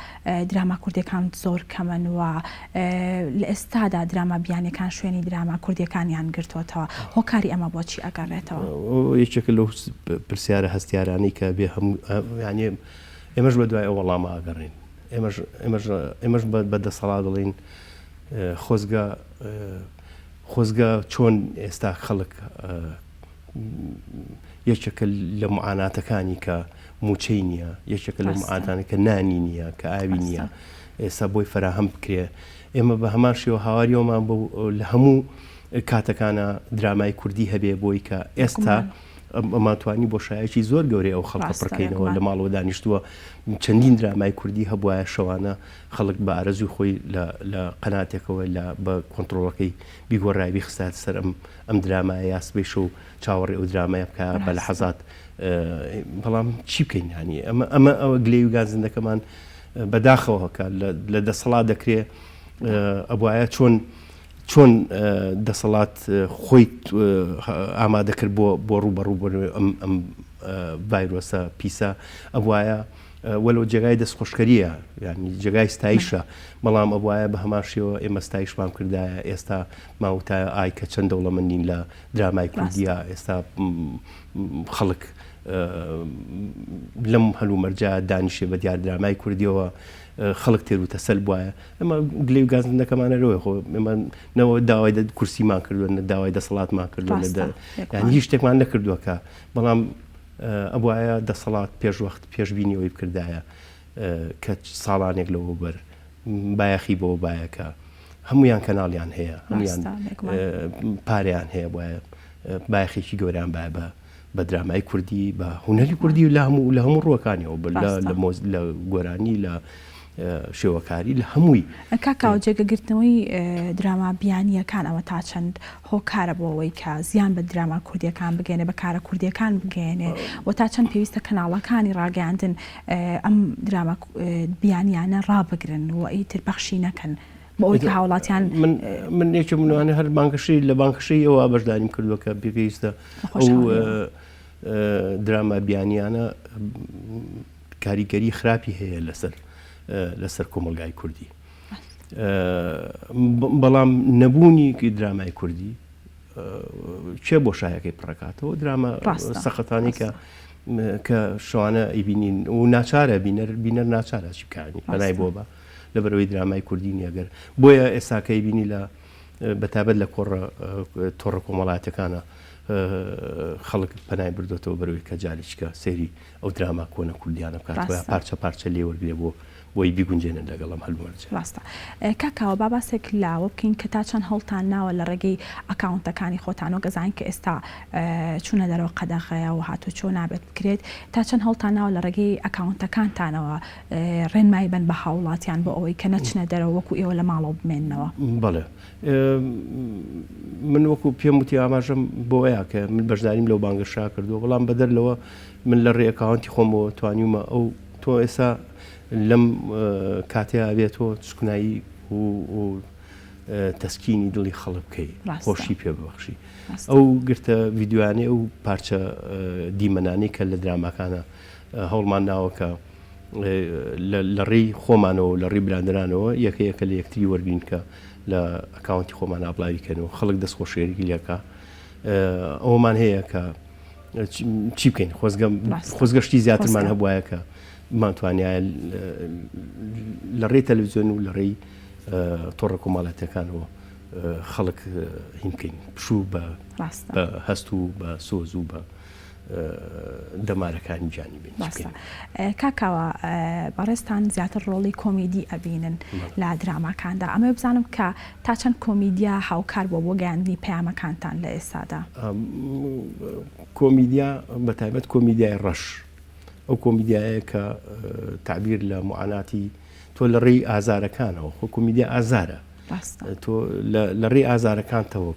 Speaker 1: دراما کوردیەکان زۆر کەمن و لە ئێستادا دراما بیانەکان شوێنی دراما کوردیەکانیان گرتوتەوە هۆکاری ئەمە بۆچی ئەگەڕێتەوە
Speaker 4: یەکێک لەو پرسیارە هەستیارانی کە بێ هەموو ینی ئێمەش بە دوای ئەو وەڵامە ئاگەڕین ئێمەش بەدەسەڵات دەڵین خۆزگە چۆن ئێستا خەڵک یەکێکە لە معاناتەکانی کە موچەی نییە یەکێکە لە معاناتانی کە نانی نییە کە ئاوی نییە ئێستا بۆی فراهەم بکرێ ئێمە بە هەمان شێوە هاواریەوەمان لە هەموو کاتەکانە درامای کوردی هەبێ بۆی کە ئێستا ئەماتوانی بۆ شایەکی زۆر گەورەی ئەو خەڵکە پڕکەینەوە لە ماڵەوە دانیشتووە چەندین درامای کوردی هەبووە شەوانە خەڵک بە ئارەزوی خۆی لە قەناتێکەوە بە کۆنتترۆڵەکەی بیگۆڕایبی خستات سەر ئەم درامایە یاسبەی شە و چاوەڕێ ئەو درامایە بکە بە لە حەزات بەڵام چی بکەین هەنی ئەمە ئەوە گلەی و گازندەکەمان بەداخەوەکە لە دەسەڵات دەکرێت ئەبواە چۆن دەسەڵات خۆی ئامادەکرد بۆ ڕوبەڕوو ڤایرۆسە پیسە ئەوایە وەلو جێگای دەستخۆشکەریە یعنی جێگای ستایشە بەڵام ئەوایە بە هەمان شێوە ئێمە ستایشمان کردایە ئێستا ماوتایە ئای کە چەند دەوڵەمەندین لە درامای کوردیە ئێستا خەڵک لەم هەلومەرجە دانیشێ بە دیار درامای کوردیەوە خەڵک تێر و تەسەل بواە ئەمە گلێ و گازندەکەمانەرەوەی خۆ ئێمە نەوە داوای کورسیمان کردووە داوای دەسەڵاتمان کردووە یعنی هیچ شتێکمان نەکردووەکە بەڵام ئەوایە دەسەڵات پێشوەخت پێشبینیەوەی بکردایە کە ساڵانێک لەوە بەر بایەخی بۆ بایەکە هەمویان کەناڵیان هەیە هەمویان پاریان هەیە وایە بایەخێکی گەوریان باە بە درامای کوردی بە هونەری کوردی لە هەموو ڕووەکانیەوە لە گۆرانی لە شێوەکاری لە هەمووی
Speaker 1: کاکاوە جێگەگرتنەوەی دراما بیانیەکان ئەوە تا چەند هۆکارە بۆەوەی کە زیان بە دراما کوردیەکان بگەێنێ بە کارە کوردیەکان بگەێنێ و تا چەند پێویستە کەناڵەکانی ڕاگەاندن ئەم دراما بیانیانە ڕابگرن و ئیتر بەخشی نەکەن بە ئەوی کە هاوڵاتیان
Speaker 4: من یەکێ منوانە هەر بانکشەی لە بانکشەی ئەوە بەشداریم کردووە کە پێویستە ئەو دراما بیانیانە کاریگەری خراپی هەیە لەسەر کۆمەلگای کوردی بەڵام نەبوونی درامای کوردی چێ بۆ شایەکەی پڕکاتەوە دراما سەختانی کە شوانە ئیبینین و ناچارە بینەر ناچارە چی بکانی پەنای بۆ بە لەبەرەوەی درامای کوردی نیەگەر بۆیە ئێستاکەی بینی لە بەتابەت لە تۆڕە کۆمەڵاتەکانە خەڵک پەنای بردوێتەوە بەرەوەی کە جاریچکە سێری ئەو دراما کۆنە کوردیانە بکاتەوە پارچە پارچە لێوەرگێ بۆی بیگونجێنە لەگەڵم هەلومەرجە
Speaker 1: ڕاستە کاکاوە باباسێک لاوە بکەین کە تا چەند هەڵتان ناوە لە ڕێگەی ئەکاونتەکانی خۆتانەوە گەزانین کە ئێستا چوونە دەرەوە قەدەغەیە و هاتو چۆ نابێت بکرێت تا چەند هەڵتان ناوە لە ڕێگەی ئەکاونتەکانتانەوە ڕێنمایی بن بە هاوڵاتیان بۆ ئەوەی کە نەچنە دەرەوە وەکو ئێوە لە ماڵەوە بمێننەوە
Speaker 4: بەڵێ من وەکو پێم وتی ئاماژەم بۆیە کە من بەشداریم لەو بانگەشا کردووە بەڵام بەدەرلەوە من لە ڕێ ئەکاونتی خۆمەوە توانیمە ئەو تۆ ئێستا لەم کاتەیە بێتەوە چکونایی و تەسکینی دڵی خەڵک بکەی خۆشی پێ ببەخشی ئەو گرتە ڤیددیوانێ و پارچە دیمەنانی کە لە دراماکانە هەوڵمان ناوەکە لە ڕێی خۆمانەوە لە ڕێی براندرانەوە یەکەیەکە لە یەکتری وەرگین کە لە ئەکاونتی خۆمان ئاپلایکەنەوە خەڵک دەستخۆشێری لەکە ئەومان هەیە کە چی بکەین خۆزگەشتی زیاترمان هەبواە کە ماتوانایە لە ڕێی تەلەڤیزیۆن و لە ڕێی تۆڕە کۆمەڵاتەکانەوە خەڵک هین بکەین پشوو بە هەست و بە سۆز و بە دەمارەکانی جانی بین
Speaker 1: کاکاوە بەڕێستان زیاتر ڕۆڵی کۆمیدی ئەبینن لە دراماکاندا ئەمە بزانم کە تا چەند کۆمیدیا هاوکار بۆ گەیاندنی پەیامەکانتان لە ئێستادا
Speaker 4: کۆمیدیا بەتایبەت کۆمیدیای ڕەش ئەو کۆمیدیایە کە تعبیر لە معاناتی تۆ لە ڕێی ئازارەکانەوە خۆ کۆمیدیا ئازارە تۆ لە ڕێی ئازارەکانتەوە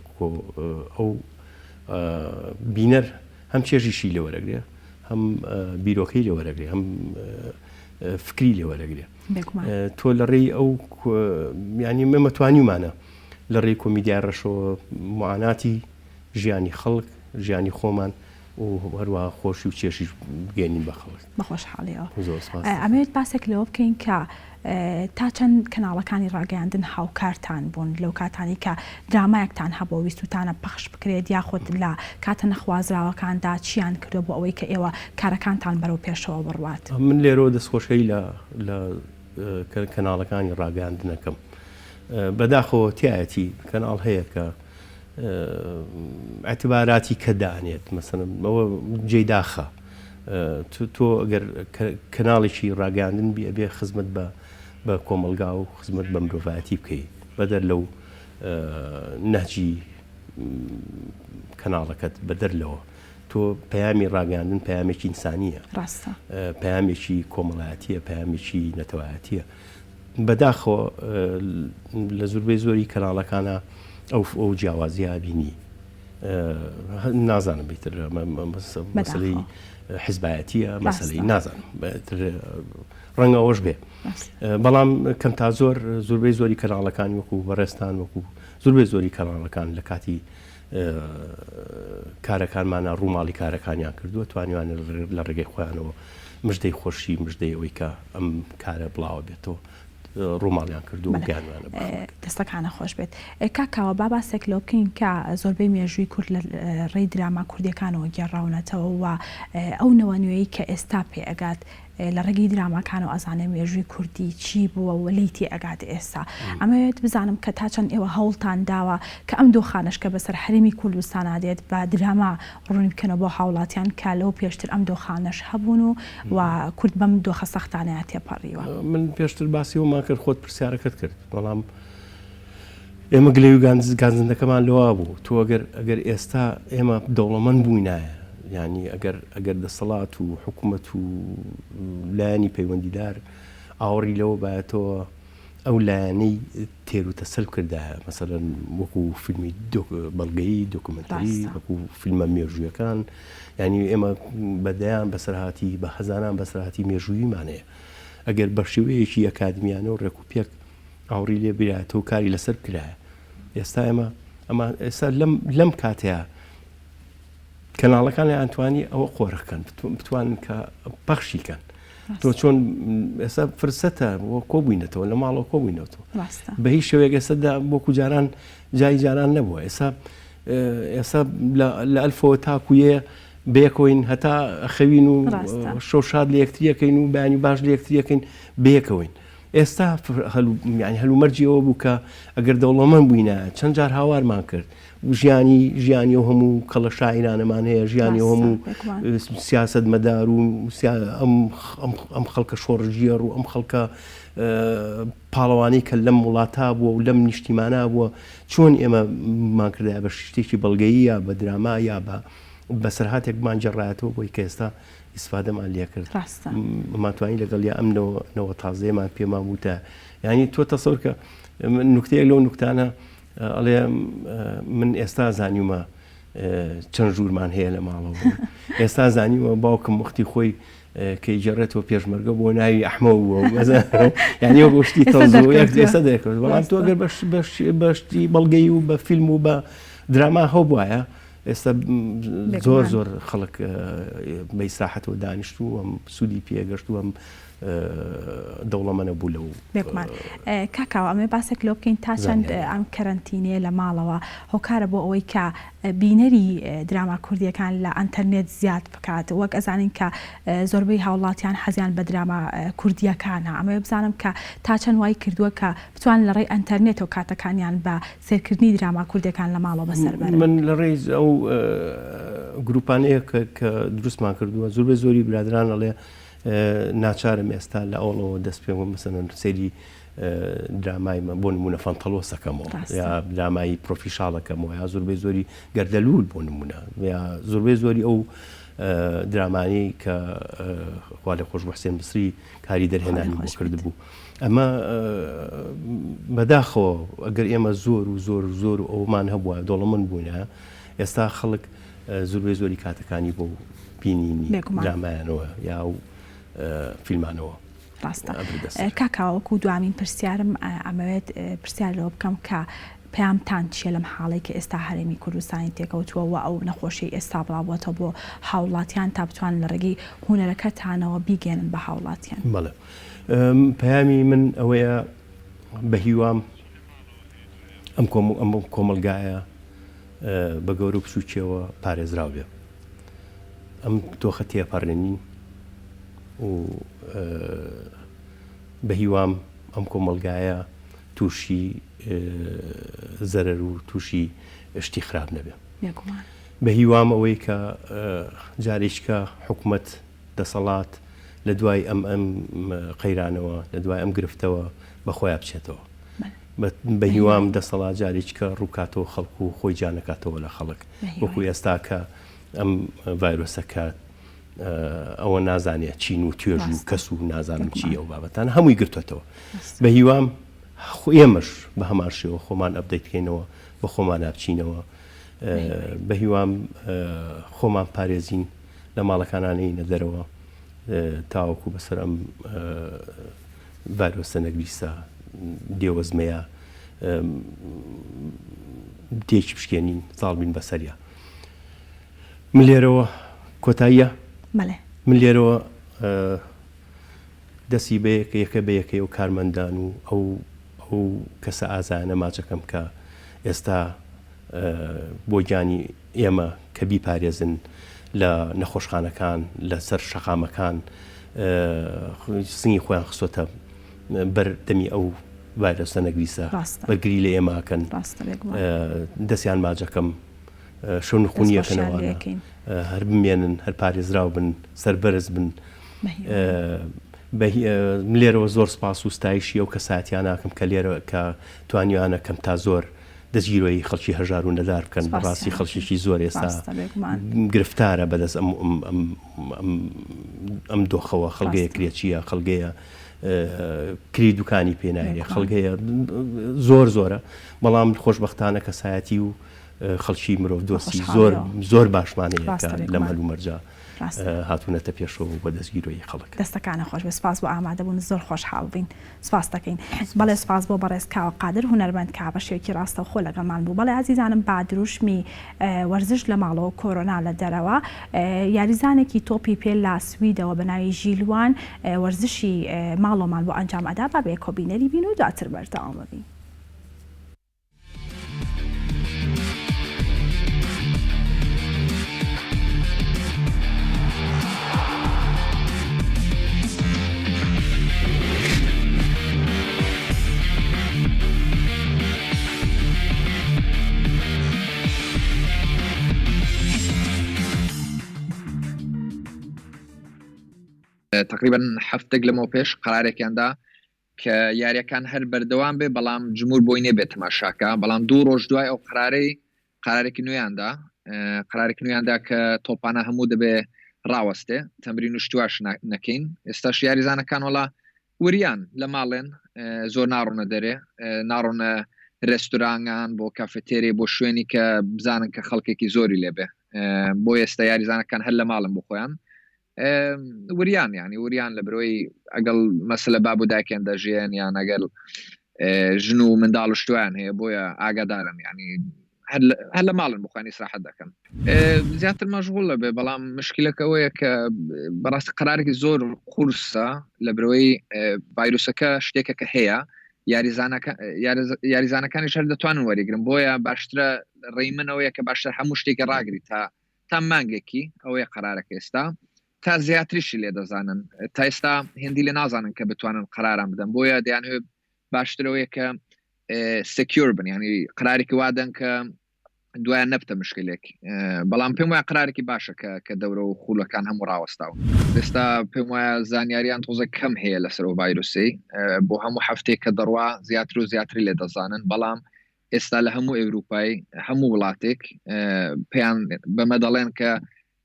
Speaker 4: ئەو بینەر هەم چێژیشی لێوەرەگرێ هەم بیرۆکەی لێوەرەگرێ هەم فکری لێوەرەگرێ تۆ لە ڕێی ئەو ینی مەمەتوانیمانە لە ڕێی کۆمیدیای ڕەشەوە معاناتی ژیانی خەڵک ژیانی خۆمان و هەروە خۆشی و چێشی بگەێنین بە خەڵک
Speaker 1: بەخۆش حاڵیەوە ئەمەوێت باسێک لەوە بکەین کە تا چەند کەناڵەکانی ڕاگەیاندن هاوکارتان بوون لەو کاتانی کە درامایەکتان هەبوو ویستوتانە پەخش بکرێت یاخۆت لە کاتە نەخوازراوەکاندا چیان کردو بۆ ئەوەی کە ئێوە کارەکانتان بەرەو پێشەوە بڕوات
Speaker 4: من لێرەوە دەستخۆشەی لە کەناڵەکانی ڕاگەاندنەکەم بەداخەوە تایەتی کەناڵ هەیە کە ئەتیباراتی کە دانێت مەسەن ئەوە جێداخە تۆ ئەگەر کەناڵێکی ڕاگەاندن بێ خزمەت بە کۆمەلگا و خزمەت بە مرۆڤایەتی بکەیت بەدەر لەو نەهجی کەناڵەکەت بەدەرلەوە تۆ پەیامی ڕاگەاندن پەیامێکی ئینسانیە پەیامێکی کۆمەڵایەتیە پەیامێکی نەتەوایەتیە بەداخەوە لە زۆربەی زۆری کەناڵەکانە ئەو جیاوازیە بینی نازانم بیتر مەسەلەی حیزبایەتیە مەسەلەی نازانم ڕەنگەوەش بێ بەڵام کەم تا زۆربەی زۆری کەناڵەکان وەکو بەڕێستان وەکو زۆربەی زۆری کەناڵەکان لە کاتی کارەکانمانە ڕووماڵی کارەکانیان کردووە توانیوانە لە ڕێگەی خۆیانەوە مژدەی خۆشی مژدەی ئەوەی کە ئەم کارە بڵاوە بێتەوە ڕووماڵیان کردو و گیانوانە
Speaker 1: دەستەکانە خۆش بێت کاکاوە باباسێک لە بکەین کە زۆربەی مێژووی کورد لە ڕێی دراما کوردیەکانەوە گێڕاونەتەوە و ئەو نەوەنوێی کە ئێستا پێ ئەگات لە ڕێگەی دراماکان و ئەزانێ مێژووی کوردی چی بووە و لەیتی ئەگات ئێستا ئەمەوێت بزانم کە تا چەند ئێوە هەوڵتان داوە کە ئەم دۆخانش کە بەسەر هەرێمی کوردستانە دێت بە دراما ڕوونی بکەنەوە بۆ هاوڵاتیان کە لەو پێشتر ئەم دۆخانش هەبوون و کورد بەم دۆخە سەختانەیە تێپەڕیوە.
Speaker 4: من پێشتر باسی ومان کرد خۆت پرسیارەکەت کرد بەڵام ئێمە گلەی و گازندەکەمان لەوا بوو تۆ ئەگەر ئێستا ئێمە دەوڵەمەند بووینایە ینی ئەگەر دەسەڵات و حکوومەت و لایەنی پەیوەندیدار ئاوەڕی لەوە بایەتەوە ئەو لایەنەی تێر و تەسەل کردایە مەسەلەن وەکو فیلمی بەڵگەیی دۆکومنتەری وەکو فیلمە مێژوویەکان ینی ئێمە بەدەیان بەسەرهاتی بە هەزاران بەسەرهاتی مێژوویمانەیە ئەگەر بە شێوەیەکی ئەکادمیانە و ڕێکوپێک ئاوڕی لێ برایەتەوە کاری لەسەر کرایە ئێستا ئەمە ئێستا لەم کاتەیە کەناڵەکان لە ئەتوانی ئەوە قۆڕەکەن بتوانن کە پەخشیکەن تۆ چۆن ئێستا فرسەتە کۆبووینەتەوە لە ماڵەوە کۆبووینەوە بە هیچ شێوەیەک ئێستا بۆکو جاران جای جاران نەبووە ئێستا لە ئەلفەوە تاکویە بەیەکەوەین هەتا خەوین و شۆشاد لە یەکتریەکەین و بەیانی باش لە یەکتریەکەین بەیەکەوەین ئێستا هەلومەرجی ئەوە بوو کە ئەگەر دەوڵەمەند بووینە چەند جار هاوارمان کرد ژیانی و هەموو کەڵە شاعیرانەمان هەیە ژیانی هەموو سیاسەت مەدار و ئەم خەڵکە شۆڕژیەڕ و ئەم خەڵکە پاڵەوانی کە لەم وڵاتە بووە و لەم نیشتیمانە بووە چۆن ئێمە مان کردای بە شتێکی بەڵگەیی یا بە دراما یا بەسەرهاتێکمان جێڕایەتەوە بۆی کە ئێستا ئیسفادەمان لێ کرد ماتوانی لەگەڵ یا ئەم نەوە تازەیەمان پێمان بووتە ینی تۆ تەسەور کە نوکتەیەک لەو نوکتانە ئەڵێ من ئێستا زانیومە چەند ژوورمان هەیە لە ماڵەوە ئێستا زانیوە باوکم وەختی خۆی کەی جێڕێتەوە پێشمەرگە بۆ ناوی ئەحمە بووە یعنی وە بۆشتی ئێستا دەکرد بەڵام تۆ ئەگەر بەشتی بەڵگەی و بە فیلم و بە دراما هەو بواە ئێستا زۆر خەڵک بە ئیسراحەتەوە دانیشت و ئەم سوودی پێگەشت و ئەم دەوڵەمەنە بوو لەو
Speaker 1: بێکمان کاکاوە ئەمێ باسێک لۆ بکەین تا چەند ئەم کەرەنتینەیە لە ماڵەوە هۆکارە بۆ ئەوەی کە بینەری دراما کوردیەکان لە ئەنتەرنێت زیاد بکات وەک ئەزانین کە زۆربەی هاوڵاتیان حەزیان بە دراما کوردیەکانە ئەمە بزانم کە تا چەند وای کردووە کە بتوان لە ڕێی ئەنتەرنێت و کاتەکانیان بە سێرکردنی دراما کوردیەکان لە ماڵەوە بەسەر
Speaker 4: من لە ڕێز ئەو گروپانەیە کە دروستمان کردووە زۆری برادران ئەڵێ ناچارم ئێستا لە ئەوڵەوە دەست پێ مەسەن سەیری درامای بۆ نمونە فەنتەڵۆسەکەمەوە یا درامایی پرۆفیشاڵەکەمەوە یا زۆری گەردەلوول بۆ نمونە یا زۆری ئەو درامانی کە خوا لە خۆش بە حسێن بسری کاری دەرهێنانی بۆ کردبوو ئەمە بەداخەوە ئەگەر ئێمە زۆر ئەومان هەبووە دۆڵەمەند بووینە ئێستا خەڵک زۆری کاتەکانی بۆ بینینی درامایانەوە یا فیلمانەوە
Speaker 1: ڕاستە کاکاوەکو دوامین پرسیارم ئەمەوێت پرسیار لەوە بکەم کە پەیامتان چیە لەم حاڵەی کە ئێستا هەرێمی کوردستانی تێکەوتووە و ئەو نەخۆشی ئێستا بڵاوەتە بۆ هاوڵاتیان تا بتوان لە ڕێگەی هونەرەکەتانەوە بیگەێنن بە هاوڵاتیان
Speaker 4: بەڵێ پەیامی من ئەوەیە بە هیوام ئەم کۆمەلگایە بە گەورە و بچووکیەوە پارێزراو بێ ئەم تۆخە تێپەڕێنین و بە هیوام ئەم کۆمەلگایە تووشی زەرەر و تووشی شتی خراپ نەبێ بە هیوام ئەوەی کە جارێککە حکوومەت دەسەڵات لە دوای ئەم قەیرانەوە لە دوای ئەم گرفتەوە بە خۆیان بچێتەوە بە هیوام دەسەڵات جارێککە ڕووکاتەوە خەڵکو و خۆی جانەکاتەوە لە خەڵک وەکو ئێستا کە ئەم ڤایرۆسەکە ئەوە نازانێت چین و توێژ و کەس و نازانم چی ئەو بابەتان هەمووی گرتوێتەوە بە هیوام ئێمەش بە هەمان شێوە خۆمان ئەبدەیت بکەینەوە بە خۆمان نابچینەوە بە هیوام خۆمان پارێزین لە ماڵەکانانەی نەدەرەوە تاوەکو بەسەر ئەم ڤایرۆسە نەگریسە دێوەزمەیە تێکی بشکێنین زاڵبین بەسەریا. من لێرەوە کۆتاییە من لێرەوە دەستی یەکە بە یەکەی و کارمەندان و ئەو کەسە ئازانە ماچەکەم کە ئێستا بۆ گیانی ئێمە کە بیپارێزن لە نەخۆشخانەکان لە سەر شەقامەکان سنگی خۆیان خستۆتە بەردەمی ئەو ڤایرۆسە نەگریسە بەرگری لە ئێماکەن دەستیان ماجەکەم شەو نخونیەکەنەوە هەر بمێنن هەر پارێزراو بن سەربەرز بن. لێرەوە زۆر سپاس و ستایشی ئەو کەساتیان ناکەم کە لێرە کە توانیوانەکەم تا زۆر دەستگیرۆی خەڵکی هەژار و نەدار بکەن بەڕاستی خەڵکیێکی زۆر ئێستا گرفتارە بەدەست ئەم دۆخەوە خەڵگەیە کرێچیە خەڵگەیە کری دوکانی پێنایە خەڵگەیە زۆرە بەڵام خۆشبەختانە کەسایەتی و خەڵکی مرۆڤ دۆستی زۆر باشمانەیە لە مەل و مەرجە هاتوونەتە پێشەوە بە دەستگیرۆی خەڵک.
Speaker 1: دەستەکانە خۆش بێ سپاس بۆ ئامادەبوون زۆر خۆشحاڵ بین سپاس دەکەین. بەڵێ سپاس بۆ بەڕێز کاوە قادر هونەرمەند کا بە شێوەیەکی ڕاستە خۆ لەگەڵمان بوو. بەڵێ عزیزانم با دروشمی وەرزش لە ماڵەوە کۆرۆنا لە دەرەوە یاریزانێکی تۆپی پێ لە سویدەوە بە ناوی ژیلوان وەرزشی ماڵۆمان بۆ ئەنجام ئەدا با بێ کۆبینەری بین و دواتر بەردەوام بین.
Speaker 5: تقریبا هەفتێک لەمەوە پێش قرارێکیاندا کە یاریەکان هەر بەردەوام بێ بەڵام جمهور بۆی نێبێت تەماشاکە بەڵام 2 ڕۆژ دوای ئەو قرارێکی نوێیاندا کە تۆپانە هەموو دەبێ ڕاوەستێ تەمرین و شتواش نەکەین. ئێستاش یاریزانەکان وڵا وریان لە ماڵێن زۆر ناڕۆنە دەرێ ناڕۆنە ڕێستورانگان بۆ کافێتێری بۆ شوێنی کە بزانن کە خەڵکێکی زۆری لێبێ بۆ ئێستا یاریزانەکان هەر لە ماڵن بۆ خۆیان وریان ینی وریان لە برۆی ئەگەڵ مەسلە باب و دایکیان دەژیان یان ئەگەل ژن و منداڵ شتویان هەیە بۆیە ئاگادارن ینی هەر لە ماڵن بخوانی سراحەت دەکەن زیاتر مەشغوڵ لەبێ بەڵام مشکلەکەوەیە کە بەڕاستی قرارێکی زۆر قورسە لە برۆی ڤایرۆسەکە شتێکە کە هەیە یاریزانەکانیش هەر دەتوانن وەریگرن بۆیە باشترە ڕێی منەوەیە کە باشتر هەموو شتێکی ڕاگری تا مانگێکی ئەوەیە قرارەکە ئێستا تا زیاتریشی لێ دەزانن تا ئێستا هێندی لێ نازانن کە بتوانن قراران بدەن بۆیە دەیانوێ باشترەوەیە کە سکیور بن ینی قرارێکی وادەن کە دوایان نەبتە مشکلێک بەڵام پێم وایە قرارێکی باشە کە دەورە و خوولەکان هەموو ڕاوەستاوە. ئێستا پێم وایە زانیاریان تۆزە کەم هەیە لەسەر و ڤایرۆسی بۆ هەموو هەفتێک کە دەڕوا زیاتر و زیاتری لێ دەزانن بەڵام ئێستا لە هەموو ئەوروپای هەموو وڵاتێک پێیان بەمە دەڵێن کە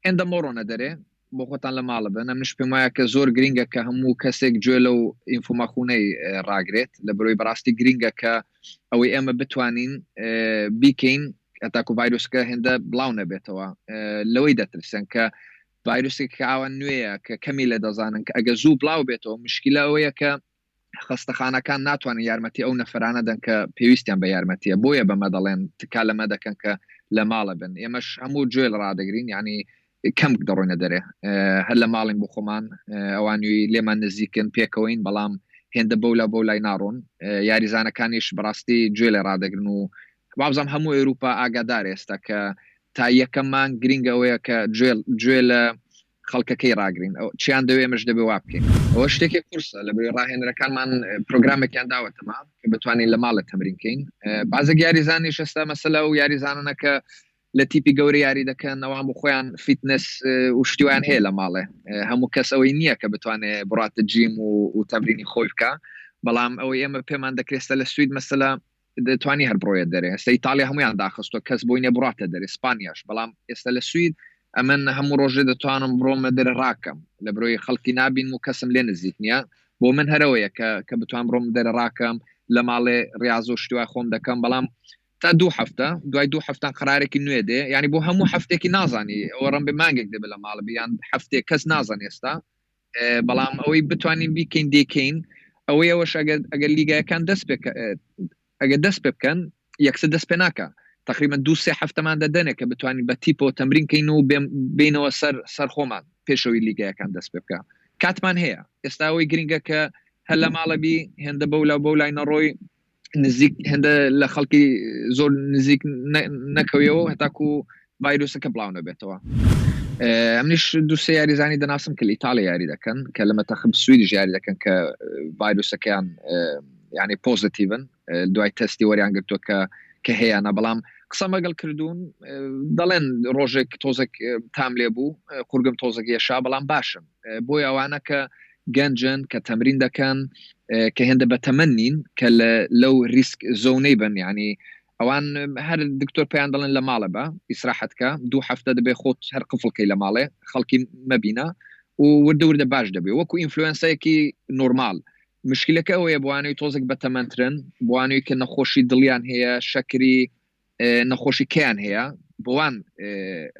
Speaker 5: هێندە مۆڕۆنە دەرێ بۆ خۆتان لە ماڵە بن ئەمنش پێم وایە کە زۆر گرینگە کە هەموو کەسێک گوێ لەو ئینفۆماخونەی ڕاگرێت لە بەرۆی بەڕاستی گرینگە کە ئەوەی ئێمە بتوانین بیکەین ئەتاکو ڤایرۆسەکە هێندە بڵاو نەبێتەوە لەوەی دەترسن کە ڤایرۆسێک ئاوان نوێیە کە کەمی لە دەزانن کە ئەگە زوو بڵاو بێتەوە مشکلە ئەوەیە کە خەستەخانەکان ناتوانن یارمەتی ئەو نەفرانە دەن کە پێویستیان بە یارمەتیە بۆیە بەمە دەڵێن تکا لەمە دەکەن کە لە ماڵە بن ئێمەش هەموو گوێ لە ڕادەگرین ینی کەم دەڕۆینە دەرێ هەر لە ماڵین بۆ خۆمان ئەوانوی لێمان نزیکن پێکەوەین بەڵام هێندە بەو لای ناڕۆن یاریزانەکانیش بەڕاستی گوێ لێ ڕادەگرن و بابزانام هەموو ئەوروپا ئاگادار ئێستا کە تا یەکەممان گرینگەوەیە کە گوێ لە خەڵکەکەی ڕاگرین چیان دەوێ ئێمەش دەبێ وا بکەین ئەوە شتێکی قورسە لە بەرەوەی ڕاهێنەرەکانمان پرۆگرامێکیان داوەتەما کە بتوانین لە ماڵە تەمرینکەین بازێک یاریزانیش ئێستا مەسەلە و یاریزانانە کە لە تیپی گەورە یاری دەکەن ئەوان بۆ خۆیان فیتنس و شتیوان هەیە لە ماڵێ هەموو کەس ئەوەی نییە کە بتوانێت بڕاتە جیم و تەمرینی خۆی بکە بەڵام ئەوەی ئێمە پێمان دەکرێستە لە سوید مەسەلە دەتوانی هەر بڕۆیە دەرێ ئێستا ئیتالیا هەمویان داخستۆ کەس بۆی نەبڕاتە دەرێ ئیسپانیاش بەڵام ئێستا لە سوید ئەمن هەموو ڕۆژێ دەتوانم بڕۆمە دەرە ڕاکەم لە بڕۆی خەڵکی نابین و کەسم لێ نزیک نییە بۆ من هەرەوەیە کە بتوان بڕۆم دەرە ڕاکەم لە ماڵێ ڕاز و شتوای خۆم دەکەم بەڵام تا 2 هەفتە دوای 2 هەفتان قرارێکی نوێ دێ ینی بۆ هەموو هەفتێکی نازانی ئەوە ڕم بێ مانگێک دەبێت لە ماڵە بیان هەفتێک کەس نازان ئێستا بەڵام ئەوەی بتوانین بیکەین دێکەین ئەوەی ئەوەش ئەگەر لیگایەکان ئەگە دەست پێ بکەن یەکسە دەست پێ ناکە تقریبا 2-3 هەفتەمان دەدەنێت کە بتوانین بە تیپۆ تەمرینکەین و بینەوە سەر خۆمان پێشەوەی لیگایەکان دەست پێ بکە کاتمان هەیە ئێستا ئەوەی گرنگە کە هەر لە ماڵەبی هێندە بەو لای نەڕۆی نزیک هێندە لە خەڵکی زۆر نزیک نەکەویەوە هەتاکو ڤایرۆسەکە بڵاو نەبێتەوە ئەمنیش 2-3 یاریزانی دەناسم کە ئیتالیا یاری دەکەن کە لە مەتەخب سویدیش یاری دەکەن کە ڤایرۆسەکەیان یعنی پۆزتیڤن دوای تەستی وەریان گرتووە کە هەیەە بەڵام قسە مەگەڵ کردوون دەڵێن ڕۆژێک تۆزێک تام لێ بوو قورگم تۆزێک یێشا بەڵام باشن بۆی ئەوانە کە گەنجن کە تەمرین دەکەن کە هێندە بە تەمەنین کە لەو ریسک زۆنەی بن یعنی ئەوان هەر دکتۆر پێیان دەڵێن لە ماڵە بە ئیسراحەتکە 2 هەفتە دەبێ خۆت هەر قفڵکەی لە ماڵێ خەڵکی مەبینە و وردە باش دەبێ وەکو ئینفلوئنسەیەکی نۆرمال مشکلەکە ئەوەیە بوانەوەی تۆزێک بە تەمەنترن بوانەوەی کە نەخۆشی دڵیان هەیە شەکری نەخۆشی کیان هەیە بۆوان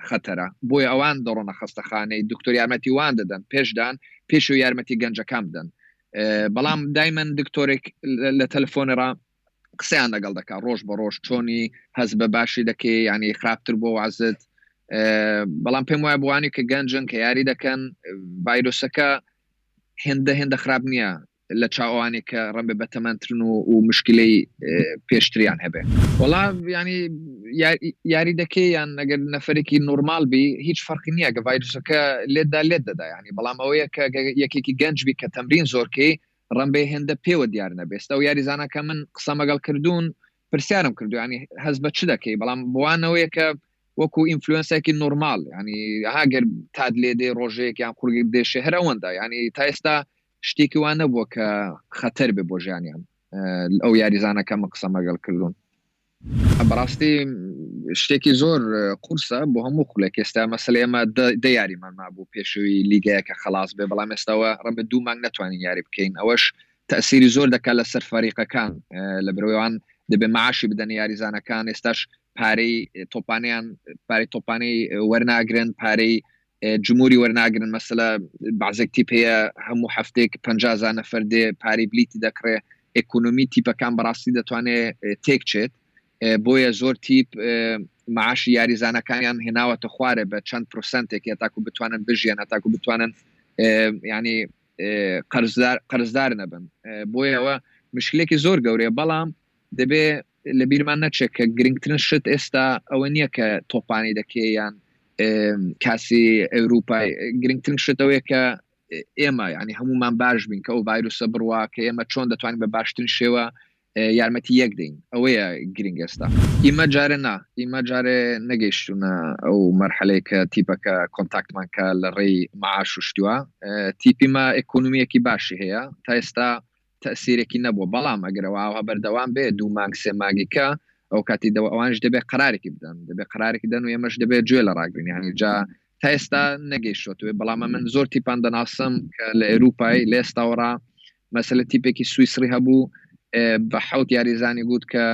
Speaker 5: خەتەرە بۆی ئەوان دەڕۆنە خەستەخانەی دکتۆر یارمەتی وان دەدەن پێشدان پێش و یارمەتی گەنجەکان بدەن بەڵام دایمەن دکتۆرێک لە تەلەفۆنێرا قسەیان لەگەڵ دەکات ڕۆژ بە ڕۆژ چۆنی هەز بە باشی دەکەی ینی خراپتر بۆ وازت بەڵام پێم وایە بوانی کە گەنجن کە یاری دەکەن ڤایرۆسەکە هێندە خراپ نییە لە چاوانی کە ڕەنبێ بە تەمەنترن و مشکلەی پێشتریان هەبێ وەڵا ینی یاری دەکەی یان ئەگەر نەفرێکی نۆرمال بی هیچ فەرقی نییە کە ڤایرۆسەکە لێت دەدا ینی بەڵام ئەوەیە کە یەکێکی گەنج بی کە تەمرین زۆرکەی ڕەنبێ هێندە پێوە دیار نەبێستە و یاریزانەکە من قسە مەگەڵ کردوون پرسیارم کردو ینی هەز بە چ دەکەی بەڵام بوانەوەیە کە وەکو ئینفلوئنسێکی نۆرمال ینی هاگەر تاد لێ دێ ڕۆژەیەک یان قورگی دێشێ هەر ئەوەندە ینی تا ئێستا شتێکی وان نەبووە کە خەتەر بێ بۆ ژیانیان ئەو یاریزانەکە من قسە مەگەڵ کردوون بەڕاستی شتێکی زۆر قورسە بۆ هەموو خولێک ئێستا مەسەلە ئێمە دە یاریمان مابوو پێشووی لیگایەکە خلاص بێ بەڵام ئێستاوە ڕەنبە 2 مانگ نەتوانین یاری بکەین ئەوەش تەسیری زۆر دەکات لەسەر فەریقەکان لە برەوەیان دەبێ معاشی بدەن یاریزانەکان ئێستاش پارەی تۆپانەی وەرناگرن پارەی جمهوری وەرناگرن مەسەلە بەعزێک تیپ هەیە هەموو هەفتێک 50,000 نەفەر دێ پارەی بلیتی دەکرێ ئێکۆنۆمی تیپەکان بەڕاستی دەتوانێت تێکچێت بۆیە زۆر تیپ معاشی یاریزانەکانیان هێناوەتە خوارێ بە چەند پرۆسەنتێک تاکو بتوانن بژیان تاکو بتوانن ینی قەرزدار نەبن بۆیە ئەوە مشکلێکی زۆر گەورەیە بەڵام دەبێ لە بیرمان نەچێت کە گرنگترین شت ئێستا ئەوە نییە کە تۆپانی دەکەی یان کاسی ئەوروپای گرنگترین شتەوەیە کە ئێمە ینی هەمومان باش بین کە ئەو ڤایرۆسە بڕوا کە ئێمە چۆن دەتوانین بە باشترین شێوە یارمەتی یەک دەین ئەوەیە گرنگ ئێستا ئیمە جارێ نەگەیشتونە ئەو مەرحەلەی کە تیپەکە کۆنتاکتمان کە لە ڕێی معاش و شتووە تیپیمە ئێکۆنۆمیەکی باشی هەیە تا ئێستا تەسیرێکی نەبووە بەڵام ئەگەرەوە بەردەوام بێ 2 مانگ 3 مانگیکە ئەو کاتی ئەوانش دەبێت قرارێکی بدەن دەبێت قرارێکی دەن و ئێمەش دەبێت گوێ لە ڕاگرین ینی جا تا ئێستا نەگەیشتوێ بەڵام من زۆر تیپان دەناسم کە لە ئێروپای لە ئێستاوەڕا مەسەلە تیپێکی سویسری هەبوو بە 7 یاریزانی گوت کە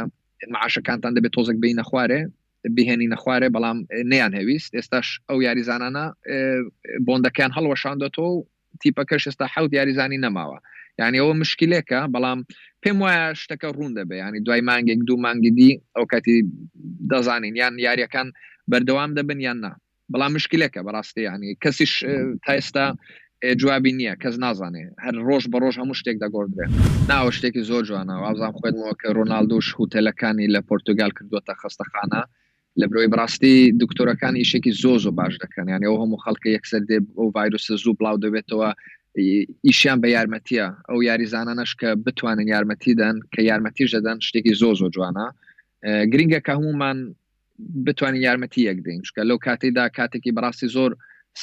Speaker 5: معاشەکانتان دەبێت تۆزێک بینە خوارێ بهێنی نەخوارێ بەڵام نەیان هەویست ئێستاش ئەو یاریزانانە بۆندەکان هەڵوەشاندەتەوە و تیپەکەش ئێستا 7 یاریزانی نەماوە یعنی ئەوە مشکلێکە بەڵام پێم وایە شتەکە ڕوون دەبێ ینی دوای مانگێک 2 مانگی دی ئەو کاتی دەزانین یان یاریەکان بەردەوام دەبن یان نا بەڵام مشکلێکە بەڕاستی ینی کەسیش تا ئێستا جوابی نییە کەس نازانێ هەر ڕۆژ بە ڕۆژ هەموو شتێک دەگۆڕدرێ ناوە شتێکی زۆر جوانە وازان خوێنەوە کە ڕۆناالدۆش هوتێلەکانی لە پۆرتوگال کردووەتە خەستەخانە لە برۆی بڕاستی دکتۆرەکان ئیشێکی زۆ باش دەکەن یعنی ئەو هەموو خەڵکە یەکسەر دێ ئەو ڤایرۆسە زوو بڵاو دەبێتەوە ئیشیان بە یارمەتیە ئەو یاریزانانەش کە بتوانن یارمەتی دەن کە یارمەتیش دەدەن شتێکی زۆ جوانە گرنگە کە هەمومان بتوانین یارمەتی یەک دەین چکە لەو کاتێکدا کاتێکی بەڕاستی زۆر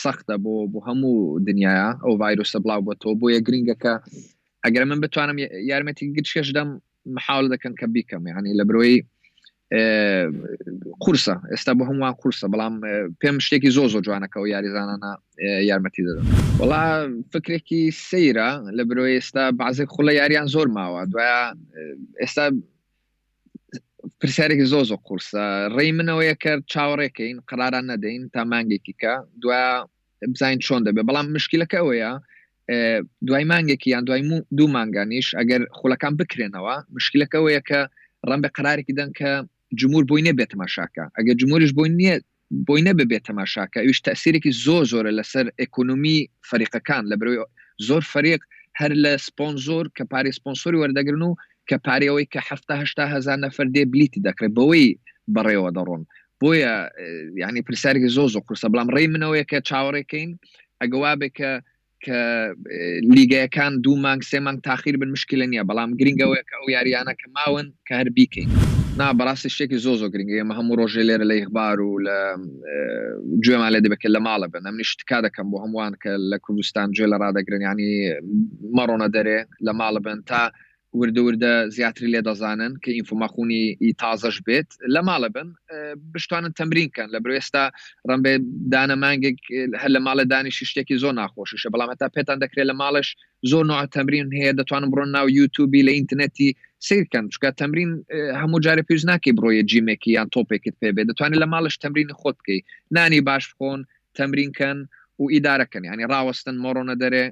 Speaker 5: سەختە بۆ هەموو دنیاە ئەو ڤایرۆسە بڵاو بۆتەوە بۆیە گرنگەکە ئەگەر من بتوانم یارمەتی گرچکەش دەم محاول دەکەن کە بیکەم ینی لە برۆی قورسە ئێستا بۆ هەمووان قورسە بەڵام پێم شتێکی زۆ جوانەکە و یاریزانانە یارمەتی دەدەن وەڵا فکرێکی سەیرە لە برۆی ئێستا بەعزێک خوڵە یاریان زۆر ماوە دوایە ئێستا پرسیارێکی زۆ قورسە ڕێی منەوەیە کرد چاوەڕێکەین قراران نەدەین تا مانگێکی کە دوایە بزانین چۆن دەبێت بەڵام مشکلەکە ئەوەیە دوای مانگێکی یان دوای 2 مانگانیش ئەگەر خولەکان بکرێنەوە مشکلەکە ئەوەیە کە ڕەنبە قرارێکی دەن کە جمهور بۆی نەبێت تەماشاکە ئەگە جمهوریش بۆی نەبێت تەماشاکە ئەوش تەسیرێکی زۆرە لەسەر ئەکۆنۆمی فەریقەکان لە بەرەوەی زۆر فەریق هەر لە سپۆنسۆر کە پارەی سپۆنسۆری وەردەگرن و کە پارەوەی کە 7-8 هەزار نەفەر بلیتی دەکرێت بەوەی بەڕێوە دەڕۆن بۆیە ینی پرسیارێکی زۆر قورسە بەڵام ڕێی منەوەیە کە چاوەڕێکەین ئەگەوا بێ کە لیگایەکان 2 مانگ 3 مانگ تاخیر بن مشکلە نییە بەڵام گرنگەوەی کە ئەو یاریانە کە ماون کە هەر بیکەین نا بەڕاستی شتێکی زۆر گرنگە ئێمە هەموو ڕۆژێ لێرە لە یخبار و لە گوێمان لێ دەبێت لە ماڵە بن ئەمنی شتکا دەکەم بۆ هەمووان کە لە کوردستان گوێ لە ڕادەگرن ینی مەڕۆنە دەرێ لە ماڵە بن تا وردە زیاتری لێ دەزانن کە ئینفۆماخونی تازەش بێت لە ماڵە بن بشتوانن تەمرینکەن لە برێستا ڕەنبێ دانە مانگێک هەر لە ماڵە دانیشی شتێکی زۆر ناخۆشیشە بەڵام هەتا پێتان دەکرێت لە ماڵش زۆر نوع تەمرین هەیە دەتوانن بڕۆن ناو یوتیوبی لە ئینترنێتی سیرکەن چکە تەمرین هەموو جارە پێویست ناکەی بڕۆیە جیمێکی یان تۆپێکت پێ بێت دەتوانێت لە ماڵش تەمرین خۆت بکەی نانی باش بخۆن تەمرینکەن و ئیدارەکەن ینی ڕاوەستن مۆڕۆنە دەرێ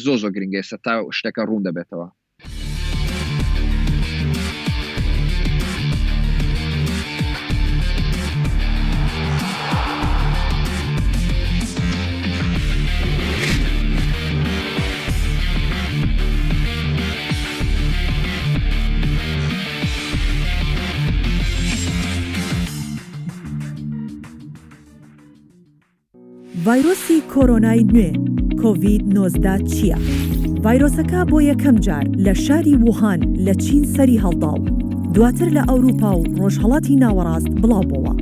Speaker 5: زۆر گرنگە ئێستا تا شتەکە ڕوون دەبێتەوە.
Speaker 6: ڤایرۆسی کۆرۆنای نوێ کۆڤید-19 چییە؟ ڤایرۆسەکە بۆ یەکەم جار لە شاری ووهان لە چین سەری هەڵداو دواتر لە ئەوروپا و ڕۆژهەڵاتی ناوەڕاست بڵاوبەوە.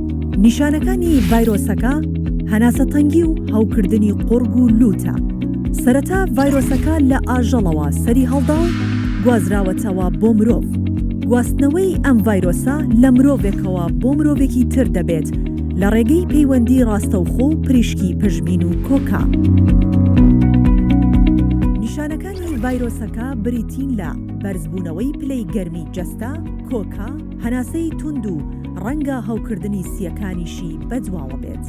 Speaker 6: نیشانەکانی ڤایرۆسەکە هەناسەتەنگی و هەوکردنی قورگ و لوتە. سەرەتا ڤایرۆسەکە لە ئاژەڵەوە سەری هەڵدا و گوازراوەتەوە بۆ مرۆڤ. گواستنەوەی ئەم ڤایرۆسە لە مرۆڤێکەوە بۆ مرۆڤێکی تر دەبێت لە ڕێگەی پەیوەندی ڕاستەوخۆ و پریشکی پژمین و کۆکا. نیشانەکانی ڤایرۆسەکە بریتین لە بەرزبوونەوەی پلەی گەرمی جەستە، کۆکا، هەناسەی توند و ڕەنگە هەوکردنی سیەکانیشی بەدواوە بێت.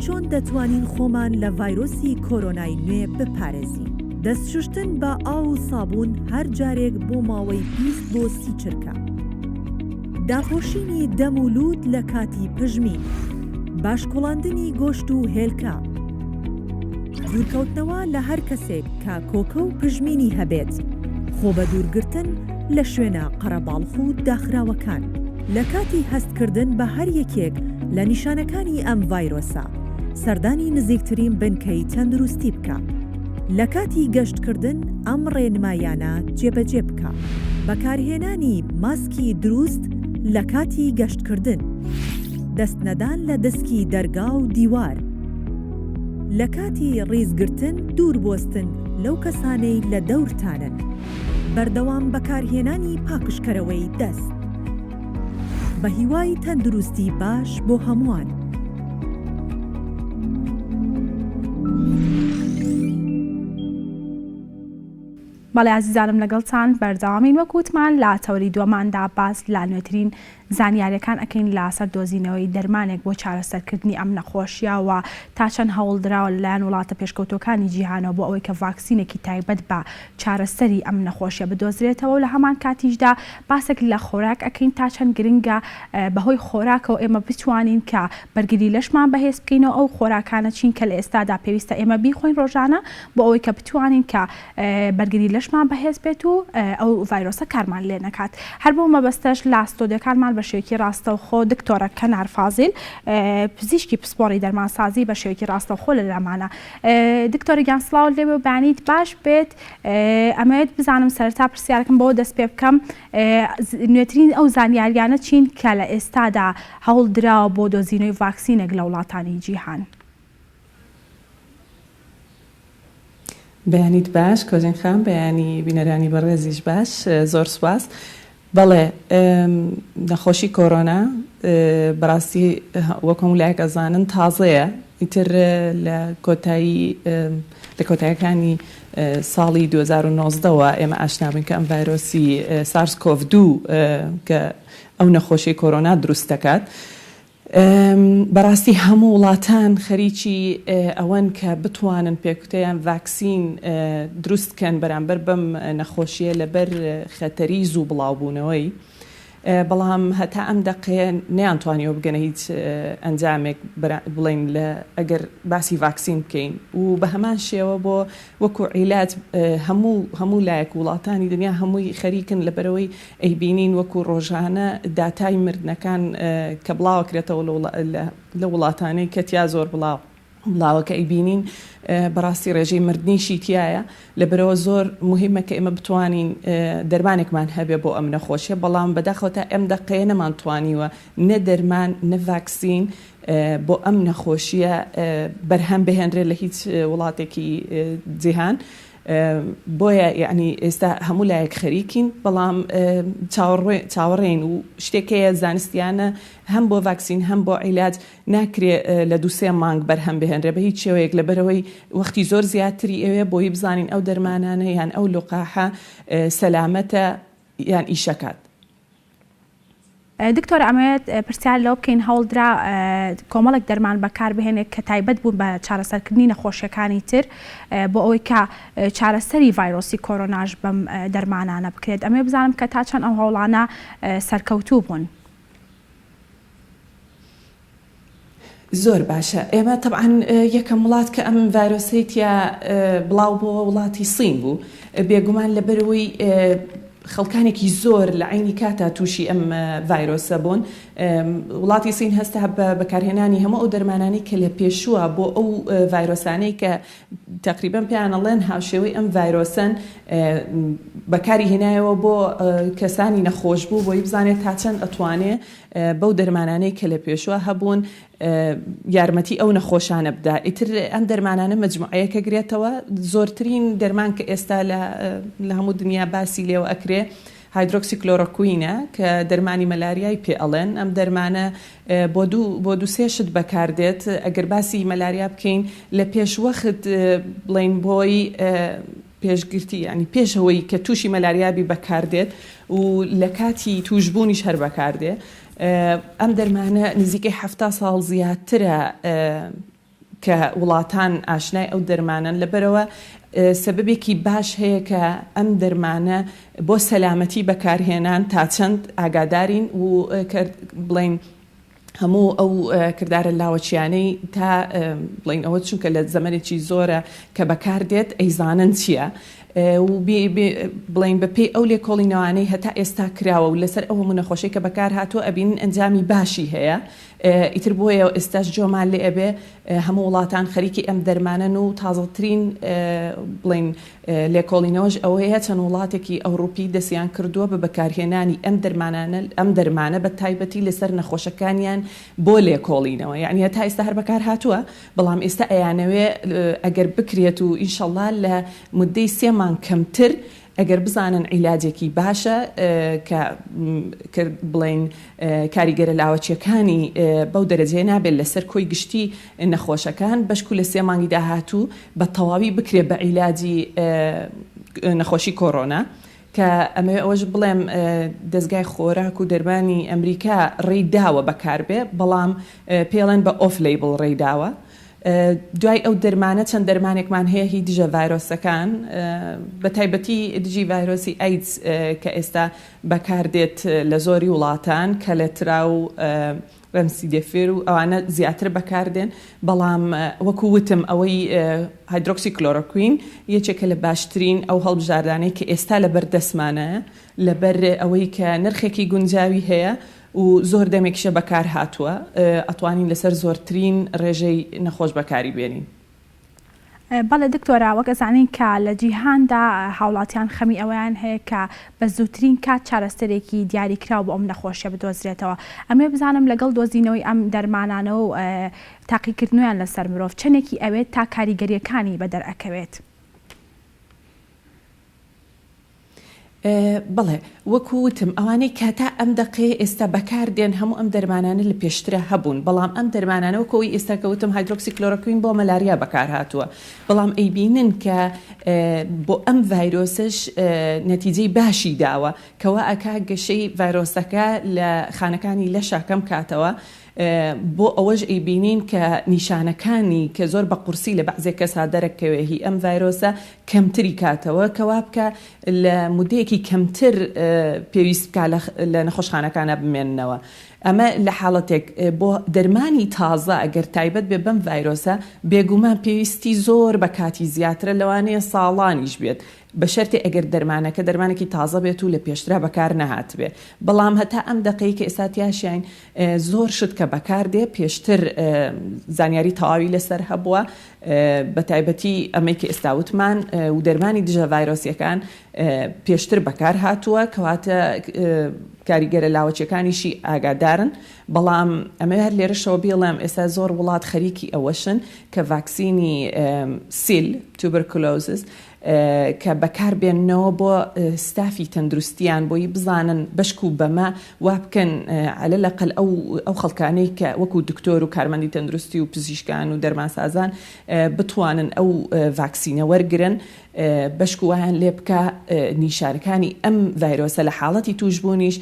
Speaker 6: چۆن دەتوانین خۆمان لە ڤایرۆسی کۆرۆنای نوێ بپارێزین؟ دەستشوشتن بە ئاو و سابوون هەر جارێک بۆ ماوەی 20 بۆ 30 چرکە. داپۆشینی دەم و لووت لە کاتی پژمین، باشکۆڵاندنی گۆشت و هێلکە، دوورکەوتنەوە لە هەر کەسێک کە کۆکە و پژمینی هەبێت، خۆ بە دوورگرتن لە شوێنە قەرەباڵخ و داخراوەکان. لە کاتی هەستکردن بە هەر یەکێک لە نیشانەکانی ئەم ڤایرۆسە، سەردانی نزیکترین بنکەی تەندروستی بکە. لە کاتی گەشتکردن ئەم ڕێنمایانە جێبەجێ بکە. بەکارهێنانی ماسکی دروست لە کاتی گەشتکردن، دەست نەدان لە دەسکی دەرگا و دیوار. لە کاتی ڕیزگرتن دوور بۆستن لەو کەسانەی لە دەورتانن. بەردەوام بەکارهێنانی پاکشکەرەوەی دەست. بە هیوای تەندروستی باش بۆ هەمووان.
Speaker 1: بەڵێ عزیزانم لەگەڵتان بەردەوامین وەکوتمان لە تەوری دووەماندا باس لا نوێترین زانیاریەکان ئەکەین لەسەر دۆزینەوەی دەرمانێک بۆ چارەسەرکردنی ئەم نەخۆشیەوە تا چەند هەوڵدراوە لەلایەن وڵاتە پێشکەوتوەکانی جیهانەوە بۆ ئەوەی کە ڤاکسینێکی تایبەت بە چارەسەری ئەم نەخۆشیە بدۆزرێتەوە و لە هەمان کاتیشدا باسێک لە خۆراک ئەکەین تا چەند گرنگە بەهۆی خۆراکەوە ئێمە بتوانین کە بەرگری لەشمان بەهێز بکەینەوە ئەو خۆراکانە چین کە لە ئێستادا پێویستە ئێمە بیخۆین ڕۆژانە بۆ ئەوەی کە بتوانین کە بەرگری لەشمان بەهێز بێت و ئەو ڤایرۆسە کارمان لێ نەکات. هەر بۆ مەبەستەش لە ئەستۆدیۆکانمان بە شێوەیەکی ڕاستەوخۆ دکتۆرە کەنار فازیل پزیشکی پسپۆڕی دەرمانسازی بە شێوەیەکی ڕاستەوخۆ لە لەمانە. دکتۆرێکیان سڵاو لێ ببانیت باش بێت ئەمەوێت بزانم سەرەتا پرسیارەکەم بۆ دەست پێ بکەم نوێترین ئەو زانیاریانە چین کە لە ئێستادا هەوڵ دراوە بۆ دۆزینەوەی ڤاکسینێک لە وڵاتانی جیهان.
Speaker 7: بەیانیت باش کۆژین خان بەیانی بینەرانی بەڕێزیش باش زۆر سواس. بەڵێ نەخۆشی کۆرۆنا بەڕاستی وەکم لایەک ئەزانن تازەیە ئیتر لە کۆتاییەکانی ساڵی 2019ەوە ئێمە ئاشنابووین کە ئەم ڤایرۆسی سارس کۆڤ-2 کە ئەو نەخۆشی کۆرۆنا دروست دەکات. بەڕاستی هەموو وڵاتان خەریکی ئەوەن کە بتوانن پێکوتەیان ڤاکسین دروستکەن بەرامبەر بەم نەخۆشیە لەبەر خەتەری زوو بڵاوبوونەوەی بەڵام هەتا ئەم دەقێ نەیانتوانیەوە بگەنە هیچ ئەنجامێک بڵین لە ئەگەر باسی ڤاکسین بکەین و بە هەمان شێوە بۆ وەکو عیلات هەموو لایەک وڵاتانی دنیا هەمووی خەریکن لەبەرەوەی ئەیبینین وەکو ڕۆژانە داتای مردنەکان کە بڵاوەکرێتەوە لە وڵاتانەی کەتیا زۆر بڵاوەکە ئەیبینین بەڕاستی ڕێژەی مردنیشی تایە لەبەرەوە زۆر مهمە کە ئێمە بتوانین دەرمانێکمان هەبێ بۆ ئەم نەخۆشیە بەڵام بەداخەوە ئەم دەقەیە نەمانتوانیوە نە دەرمان نە ڤاکسین بۆ ئەم نەخۆشیە بەرهەم بهێنرێت لە هیچ وڵاتێکی جیهان بۆیە یعنی ئێستا هەموو لایەک خەریکین بەڵام چاوەڕێین و شتێکەیە زانستیانە هەم بۆ ڤاکسین هەم بۆ عیلاج ناکرێت لە 2-3 مانگ بەرهەم بهێنرێ بە هیچ شێوەیەک لەبەرەوەی وەختی زۆر زیاتری ئەوێ بۆی بزانین ئەو دەرمانانە یان ئەو لقاحە سەلامەتە یان ئیشەکات.
Speaker 1: دکتۆر ئەمەوێت پرسیار لەوە بکەین هەوڵدرا کۆمەڵێک دەرمان بەکار بهێنێت کە تایبەت بوون بە چارەسەرکردنی نەخۆشیەکانی تر بۆ ئەوەی کە چارەسەری ڤایرۆسی کۆرۆناژ بەم دەرمانانە بکرێت. ئەمێ بزانم کە تا چەند ئەو هەوڵانە سەرکەوتوو بوون.
Speaker 7: زۆر باشە. ئێمە طبعاً یەکەم وڵات کە ئەم ڤایرۆسیتیا بڵاو بۆ وڵاتی سین بوو بێگومان لەبەرەوەی خەڵکانێکی زۆر لە عینی کاتا تووشی ئەم ڤایرۆسە بوون. وڵاتی سین هەستا بە بەکارهێنانی هەموو ئەو دەرمانانی کە لە پێشووە بۆ ئەو ڤایرۆسانەی کە تقریباً پێیانەڵێن هاوشێوەی ئەم ڤایرۆسن بەکاری هێنایەوە بۆ کەسانی نەخۆش بوو بۆی بزانێت تا چەند ئەتوانێت بەو دەرمانانەی کە لە پێشووە هەبوون یارمەتی ئەو نەخۆشانە بدا. ئیتر ئەم دەرمانانە مەجموعەیەکە گرێتەوە زۆرترین دەرمان کە ئێستا لە هەموو دنیا باسی لێوە ئەکرێ هایدرۆکسی کلۆرۆکوینە کە دەرمانی مەلاریای پێ ئەڵێن. ئەم دەرمانە بۆ 2-3 شت بەکاردێت. ئەگەر باسی مەلاریا بکەین لە پێشوەخت بڵین بۆی پێشگرتی ینی پێشەوەی کە تووشی مەلاریابی بەکاردێت و لە کاتی توشبوونیش هەر بەکاردێ. ئەم دەرمانە نزیکەی 7 ساڵ زیاترە کە وڵاتان ئاشنای ئەو دەرمانن لەبەرەوە سەبەبێکی باش هەیە کە ئەم دەرمانە بۆ سەلامەتی بەکارهێنان تا چەند ئاگادارین و بڵین هەموو ئەو کردارە لاوەچیانەی تا بڵین ئەوە چونکە لە زەمانێکی زۆرە کە بەکاردێت ئەیزانن چییە و بڵین بەپێی ئەو لێکۆڵینەوانەی هەتا ئێستا کراوە و لەسەر ئەوە منەخۆشی کە بەکار هاتووە ئەبین ئەنجامی باشی هەیە. ئیتر بۆیە ئێستاش جۆمان لێ ئەبێ هەموو وڵاتان خەریکی ئەم دەرمانن و تازەترین بڵین لێکۆڵینەوەش ئەوەیە چەند وڵاتێکی ئەوروپی دەستیان کردووە بە بەکارهێنانی ئەم دەرمانە بە تایبەتی لەسەر نەخۆشەکانیان بۆ لێکۆڵینەوە. یعنی هەتا ئێستا هەر بەکار هاتووە بەڵام ئێستا ئەیانەوێ ئەگەر بکرێت و ئینشەڵڵا لە مدەی 3 مانگ کەمتر ئەگەر بزانن عیلاجێکی باشە کە بڵین کاریگەرە لاوەچیەکانی بەو دەرەجەیە نابێت لەسەر کۆی گشتی نەخۆشەکان بەشکو لە 3 مانگی داهاتوو بە تەواوی بکرێت بە عیلاجی نەخۆشی کۆرۆنا کە ئەمە ئەوەش بڵێم دەستگای خۆراک و دەرمانی ئەمریکا ڕێیداوە بەکاربێ بەڵام پێڵێن بە ئۆف لیبل ڕێیداوە. دوای ئەو دەرمانە چەند دەرمانێکمان هەیە هی دژە ڤایرۆسەکان بە تایبەتی دژی ڤایرۆسی ئایدز کە ئێستا بەکاردێت لە زۆری وڵاتان کە لە ترا و ڕەمسیدەفێر و ئەوانە زیاتر بەکاردێن بەڵام وەکو وتم ئەوەی هایدرۆکسی کلۆرۆکوین یەکێکە لە باشترین ئەو هەڵبژاردانەی کە ئێستا لەبەر دەستمانەیە لەبەر ئەوەی کە نرخێکی گونجاوی هەیە و زۆر دەمێکیشە بەکار هاتووە ئەتوانین لەسەر زۆرترین ڕێژەی نەخۆش بەکاری بێنین.
Speaker 1: بەڵێ دکتۆرا وەک ئەزانین کە لە جیهاندا هاوڵاتیان خەمی ئەویان هەیە کە بە زووترین کات چارەسەرێکی دیاریکراو بۆ ئەم نەخۆشیە بدۆزرێتەوە. ئەمێ بزانم لەگەڵ دۆزینەوەی ئەم دەرمانانە و تاقیکردنیان لەسەر مرۆڤ چەندێکی ئەوێت تا کاریگەریەکانی بەدەرئەکەوێت.
Speaker 7: بەڵێ وەکو وتم ئەوانەی کاتا ئەم دەقێ ئێستا بەکاردێن هەموو ئەم دەرمانانە لە پێشترە هەبوون بەڵام ئەم دەرمانانە وەکەوەی ئێستا کەوتم هایدرۆکسی کلۆرۆکوین بۆ مەلاریا بەکار هاتووە بەڵام ئەیبینن کە بۆ ئەم ڤایرۆسش نەتیجەی باشی داوە کەوا ئەکا گەشەی ڤایرۆسەکە لە خانەکانی لەشا کەم کاتەوە بۆ ئەوەش ئەیبینین کە نیشانەکانی کە زۆر بە قورسی لە بەعزێک کەسا دەرەکەوێهی ئەم ڤایرۆسە کەمتری کاتەوە کەوا بکە لە مودەیەکی کەمتر پێویست بکە لە نەخۆشخانەکانە بمێننەوە. ئەمە لە حاڵەتێک بۆ دەرمانی تازە ئەگەر تایبەت بێ بەم ڤایرۆسە بێگومان پێویستی زۆر بە کاتی زیاترە لەوانەیە ساڵانیش بێت بە شەرتی ئەگەر دەرمانەکەی تازە بێت و لە پێشترا بەکار نەهات بێ. بەڵام هەتا ئەم دقەی کە ئێستاتیاشیان زۆر شت کە بەکار دێ پێشتر زانیاری تەواوی لەسەر هەبووە بە تایبەتی ئەمەی کە ئێستاوتمان و دەرمانی دژە ڤایرۆسیەکان پێشتر بەکار هاتووە کەواتە کاریگەرە لاوەچەکانیشی ئاگادارن. بەڵام ئەمە هەر لێرەشەوە بێڵێم ئێستا زۆر وڵات خەریکی ئەوەشن کە ڤاکسینی سیل توبرکلۆزس کە بەکار بێننەوە بۆ ستافی تەندروستیان بۆی بزانن بەشک و بەمە وا بکەن على لەقل ئەو خەڵکانەی کە وەکو دکتۆر و کارمەندی تەندروستی و پزیشکان و دەرمانسازان بتوانن ئەو ڤاکسینە وەرگرن بەشک وایان لێ بکە نیشانەکانی ئەم ڤایرۆسە لە حاڵەتی توشبوونیش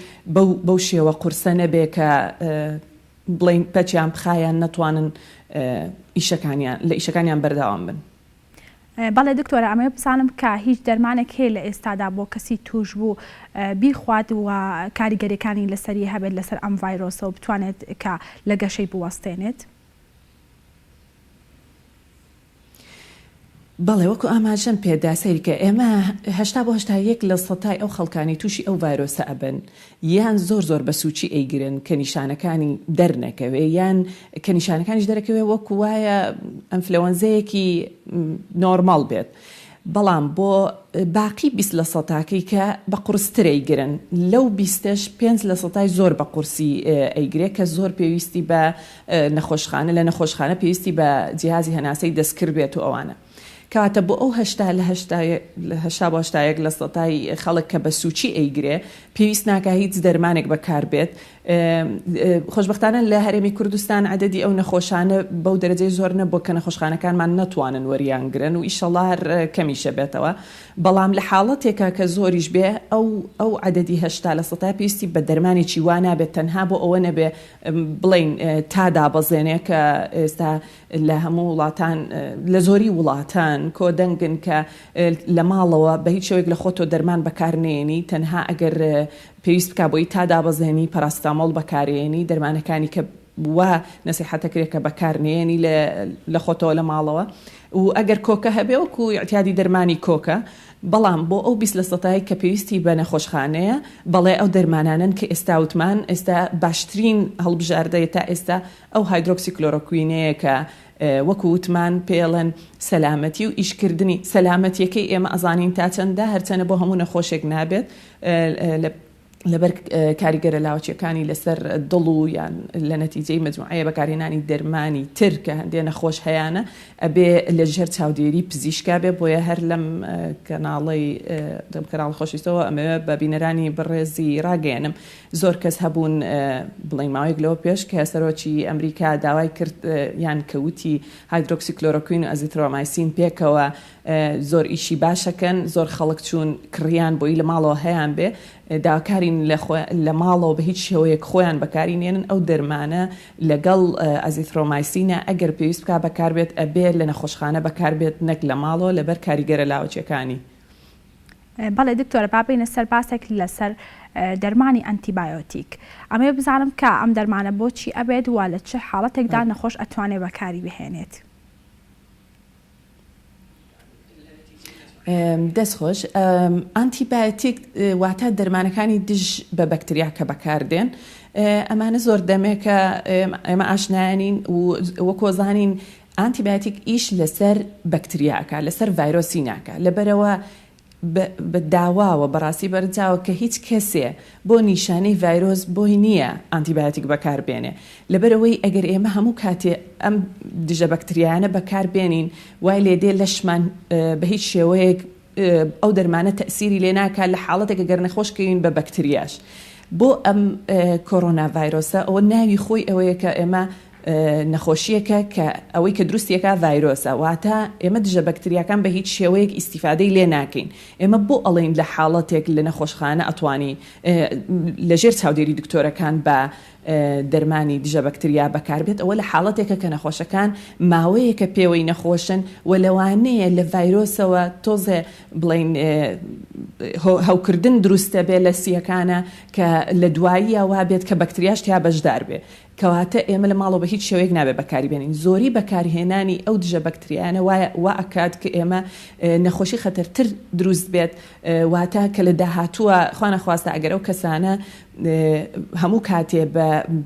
Speaker 7: بەو شێوە قورسە نەبێ کە بڵین پەچیان بخایان نەتوانن لە ئیشەکانیان بەردەوام بن.
Speaker 1: بەڵێ دکتۆرە ئەمە بزانم کە هیچ دەرمانێک هەیە لە ئێستادا بۆ کەسی توش بوو بیخوات و کاریگەریەکانی لەسەری هەبێت لەسەر ئەم ڤایرۆسە و بتوانێت کە لە گەشەی بوەستێنێت؟
Speaker 7: بەڵێ وەکو ئاماژەم پێدا سەیرکە ئێمە 80% ئەو خەڵکانی تووشی ئەو ڤایرۆسە ئەبن یان زۆر بە سوچی ئەیگرن کە نیشانەکانی دەرنەکەوێ یان کە نیشانەکانیش دەرەکەوێ وەکو وایە ئەنفلەوەنزەیەکی نۆرماڵ بێت. بەڵام بۆ باقی 20%کەی کە بە قورستر ئەیگرن لەو 20ش 5% زۆر بە قورسی ئەیگرێت کە زۆر پێویستی بە نەخۆشخانە لە نەخۆشخانە پێویستی بە جیهازی هەناسەی دەستکرد بێت و ئەوانە. کەواتە بۆ ئەو 80% خەڵک کە بە سوچی ئەیگرێ پێویست ناکە هیچ دەرمانێک بەکار بێت. خۆشبەختانە لە هەرێمی کوردستان عەدەدی ئەو نەخۆشانە بەو دەرەجەی زۆر نەبووە کە نەخۆشخانەکانمان نەتوانن وەریانگرن و ئیشەڵڵا هەر کەمیشە بێتەوە. بەڵام لە حاڵەتێکە کە زۆریش بێ ئەو عەدەدی 80% پێویستی بە دەرمانێکی وا نابێت تەنها بۆ ئەوە نەبێ بڵین تا دابەزێنێ کە ئێستا لە هەموو وڵاتان لە زۆری وڵاتان کۆدەنگن کە لە ماڵەوە بە هیچ شێوەیەک لە خۆتۆ دەرمان بەکارنێنی تەنها ئەگەر پێویست بکە بۆی تا دابەزێنی پەراستامۆڵ بەکارێنی دەرمانەکانی کە وا نەسیحەتەکرێت کە بەکارنێنی لە خۆتەوە لە ماڵەوە و ئەگەر کۆکە هەبێ وەکو ئەتیادی دەرمانی کۆکە. بەڵام بۆ ئەو 20% کە پێویستی بە نەخۆشخانەیە بەڵێ ئەو دەرمانانن کە ئێستاوتمان ئێستا باشترین هەڵبژاردەیە تا ئێستا ئەو هایدرۆکسیکلۆرۆکوینەیە کە وەکو وتمان پێڵەن سەلامەتی و ئیشکردنی سەلامەتیەکەی ئێمە ئەزانین تا چەندە هەرچەنە بۆ هەموو نەخۆشێک نابێت لەبەر کاریگەرە لاوچیەکانی لەسەر دڵ و یان لە نەتیجەی مجموعەیە بەکارهێنانی دەرمانی تر کە هەندێ نەخۆش هەیەە ئەبێ لەژێر چاودێری پزیشکا بێ بۆیە هەر لەم کەناڵی خۆشیستەوە ئەمە بە بینەرانی بەڕێزی ڕاگەێنم زۆر کەس هەبوون بڵین ماوەیەک لەوە پێش کە سەرۆکی ئەمریکا داوای کرد یان کەوتی هایدرۆکسیکلۆرۆکوین و ئەزیترۆمایسین پێکەوە زۆر ئیشی باشەکەن زۆر خەڵک چوون کڕیان بۆی لە ماڵەوە هەیان بێ داکارین لە ماڵەوە بە هیچ شێوەیەک خۆیان بەکارینێنن ئەو دەرمانە لەگەڵ ئەزیترۆمایسینە ئەگەر پێویست بکە بەکار بێت ئەبێ لە نەخۆشخانە بەکار بێت نەک لە ماڵەوە لەبەر کاریگەرە لاوچیەکانی.
Speaker 1: بەڵێ دکتۆرە بابینە سەر باسێک لەسەر دەرمانی ئەنتیبایۆتیک ئەمێ بزانم کە ئەم دەرمانە بۆچی ئەبێت وا لە چه حاڵەتێکدا نەخۆش ئەتوانێت بەکاری بهێنێت؟
Speaker 7: دەستخۆش ئەنتیبایۆتیک واتە دەرمانەکانی دژ بە بەکتریا کە بەکاردێن ئەمانە زۆر دەمێکە ئێمە ئاشنایانین و وەکۆزانین ئەنتیبایۆتیک ئیش لەسەر بەکتریاکە لەسەر ڤایرۆسی ناکە لەبەرەوە بە داواوە بەڕاستی بەرجاوە کە هیچ کەسێ بۆ نیشانەی ڤایرۆس بۆی نییە ئەنتیبایۆتیک بەکاربێنێ لەبەرەوەی ئەگەر ئێمە هەموو کاتێ ئەم دژە بەکتریانە بەکاربێنین وای لێدێ لەشمان بە هیچ شێوەیەک ئەو دەرمانە تەسیری لێ ناکە لە حاڵەتێک گەر نەخۆشکەوین بە بەکتریاش بۆ ئەم کۆڕۆنا ڤایرۆسە ئەوە ناوی خۆی ئەوەیە کە ئێمە نەخۆشیەکە کە ئەوەی کە دروستیەکە ڤایرۆسە واتە ئێمە دژە بەکتریاکان بە هیچ شێوەیەک ئیسیفادەی لێ ناکەین ئێمە بۆ ئەڵێن لە حاڵەتێک لە نەخۆشخانە ئەتوانی لەژێر چاودێری دکتۆرەکان بە دەرمانی دژە بەکتریا بەکاربێت ئەوە لە حاڵەتێکە کە نەخۆشەکان ماوەیەکە پێوەی نەخۆشن و لەوانەیە لە ڤایرۆسەوە تۆزێ بڵین هەوکردن دروستە بێ لە سیەکانە کە لە دوایی ئەوە بێت کە بەکتریاش تیا بەشدار بێ کەواتە ئێمە لە ماڵەوە بە هیچ شێوەیەک نابێ بەکاری بێنین زۆری بەکارهێنانی ئەو دژە بەکتریانە وا ئەکات کە ئێمە نەخۆشی خەتەرتر دروست بێت واتە کە لە داهاتووە خوا نەخواستە ئەگەر ئەو کەسانە هەموو کاتێ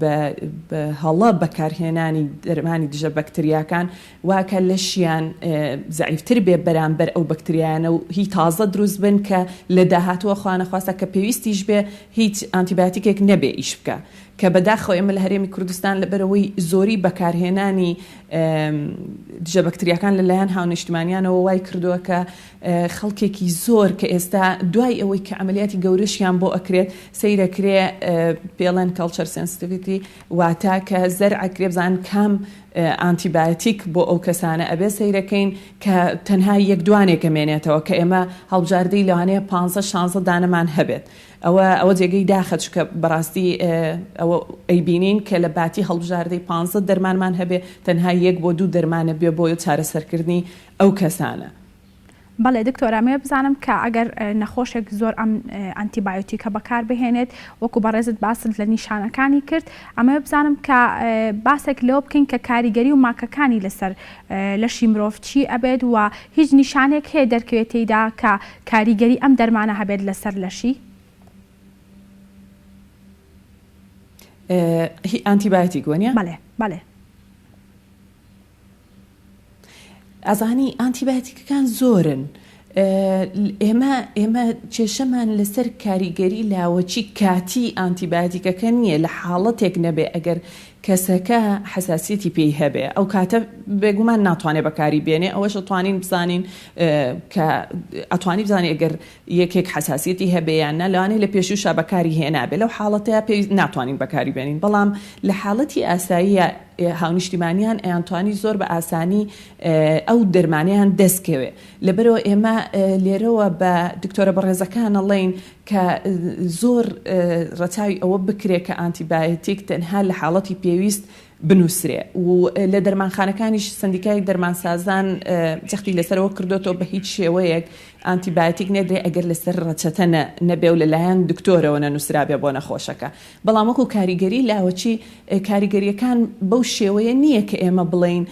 Speaker 7: بە هەڵە بەکارهێنانی دەرمانی دژە بەکتریاکان واکە لەشیان زعیفتر بێ بەرامبەر ئەو بەکتریانە و هی تازە دروست بن کە لە داهاتووە خوا نەخواستە کە پێویستیش بێ هیچ ئانتیبیاتیکێک نەبێ ئیش بکە کە بەداخەوە ئێمە لە هەرێمی کوردستان لەبەرەوەی زۆری بەکارهێنانی دژە بەکتریاکان لەلایەن هاونیشتمانیانەوە وای کردووە کە خەڵکێکی زۆر کە ئێستا دوای ئەوەی کە عملیاتی گەورەشیان بۆ ئەکرێت سەیرەکرێ پێڵەن کەڵچەر سنسیتیڤیتی واتە کە زەرعەکرێ بزان کام ئانتیبایۆتیک بۆ ئەو کەسانە ئەبێ سەیرەکەین کە تەنها یەک دوانێکە مێنێتەوە کە ئێمە هەڵبژاردەی لەوانەیە 15-16 دانەمان هەبێت ئەوە جێگەی داخەچ کە بەڕاستی ئەوە ئەیبینین کە لە باتی هەڵبژاردەی 15 دەرمانمان هەبێ تەنها 1 بۆ 2 دەرمانە بێ بۆ چارەسەرکردنی ئەو کەسانە.
Speaker 1: بەڵێ دکتۆرامێ بزانم کە ئەگەر نەخۆشێک زۆر ئەم ئەنتیبایۆتیکە بەکار بهێنێت وەکو بەڕێزت باست لە نیشانەکانی کرد ئەمە بزانم کە باسێک لەوە بکەین کە کاریگەری و ماکەکانی لەسەر لەشی مرۆڤ چی ئەبێت و هیچ نیشانێک هەیە دەرکەوێتیدا کە کاریگەری ئەم دەرمانە هەبێت لەسەر لەشی
Speaker 7: ئانتیبایۆتیک وەنیە؟
Speaker 1: بەڵێ
Speaker 7: ئەزانی ئانتیبایۆتیکەکان زۆرن ئێمە کێشەمان لەسەر کاریگەری لاوەچی کاتی ئانتیبایۆتیکەکە نییە لە حاڵەتێک نەبێ ئەگەر کەسەکە حساسیەتی پێی هەبێ ئەو کاتە بێگومان ناتوانێت بەکاری بێنێ ئەوەش ئەتوانین بزانین کە ئەتوانی بزانین ئەگەر یەکێک حساسیەتی هەبێیان نە لەوانێ لە پێشوشە بەکاری هێنابێ لەو حاڵەتەیە پێی ناتوانین بەکاری بێنین بەڵام لە حاڵەتی ئاساییە هاونیشتیمانیان ئەیانتوانی زۆر بە ئاسانی ئەو دەرمانیان دەستکەوێ لەبەرەوە ئێمە لێرەوە بە دکتۆرە بەڕێزەکان ئەڵێن کە زۆر ڕەچاوی ئەوە بکرێت کە ئانتیبایۆتیک تەنها لە حاڵەتی پێویست بنووسرێ و لە دەرمانخانەکانیش سندیکای دەرمانسازان جەختی لەسەرەوە کردوێتەوە بە هیچ شێوەیەک ئانتیبایۆتیک نەدرێ ئەگەر لەسەر ڕەچەتە نەبێ و لەلایەن دکتۆرەوە نەنووسرابێ بۆ نەخۆشەکە بەڵام وەکو کاریگەری لاوەچی کاریگەریەکان بەو شێوەیە نییە کە ئێمە بڵین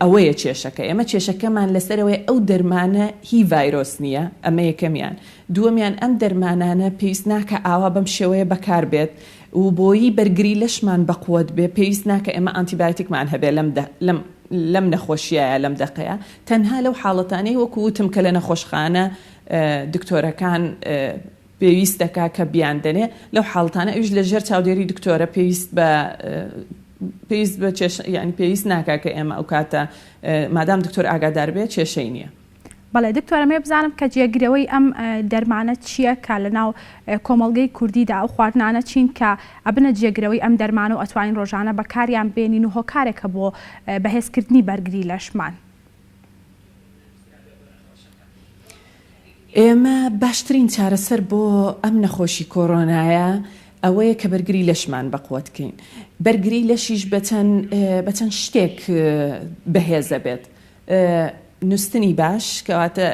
Speaker 7: ئەوەیە کێشەکە ئێمە کێشەکەمان لەسەرەوەی ئەو دەرمانە هی ڤایرۆس نییە ئەمە یەکەمیان دووەمیان ئەم دەرمانانە پێویست ناکە ئاوا بەم شێوەیە بەکار بێت و بۆیی بەرگری لەشمان بەقوت بێ پێویست ناکە ئێمە ئانتیبایۆتیکمان هەبێ لەم نەخۆشیایە لەم دەقەیە تەنها لەو حاڵەتانەی وەکوتم کە لە نەخۆشخانە دکتۆرەکان پێویست دەکا کە بیاندنێ لەو حاڵتانە ئەوش لە ژێر چاودێری دکتۆرە پێویست بە ینی پێویست ناکا کە ئێمە ئەو کاتە مادام دکتۆر ئاگادار بێ کێشەی نییە.
Speaker 1: بەڵێ دکتۆرەمێ بزانم کە جێگرەوەی ئەم دەرمانە چییە کە لە ناو کۆمەڵگەی کوردیدا ئەو خواردنانە چین کە ئەبنە جێگرەوەی ئەم دەرمانە و ئەتوانین ڕۆژانە بەکاریان بێنین و هۆکارێکە بۆ بەهێزکردنی بەرگری لەشمان.
Speaker 7: ئێمە باشترین چارەسەر بۆ ئەم نەخۆشی کۆڕۆنایە ئەوەیە کە بەرگری لەشمان بەقوتکەین بەرگری لەشیش بەچەند شتێک بەهێزە بێت نووسنی باش کەواتە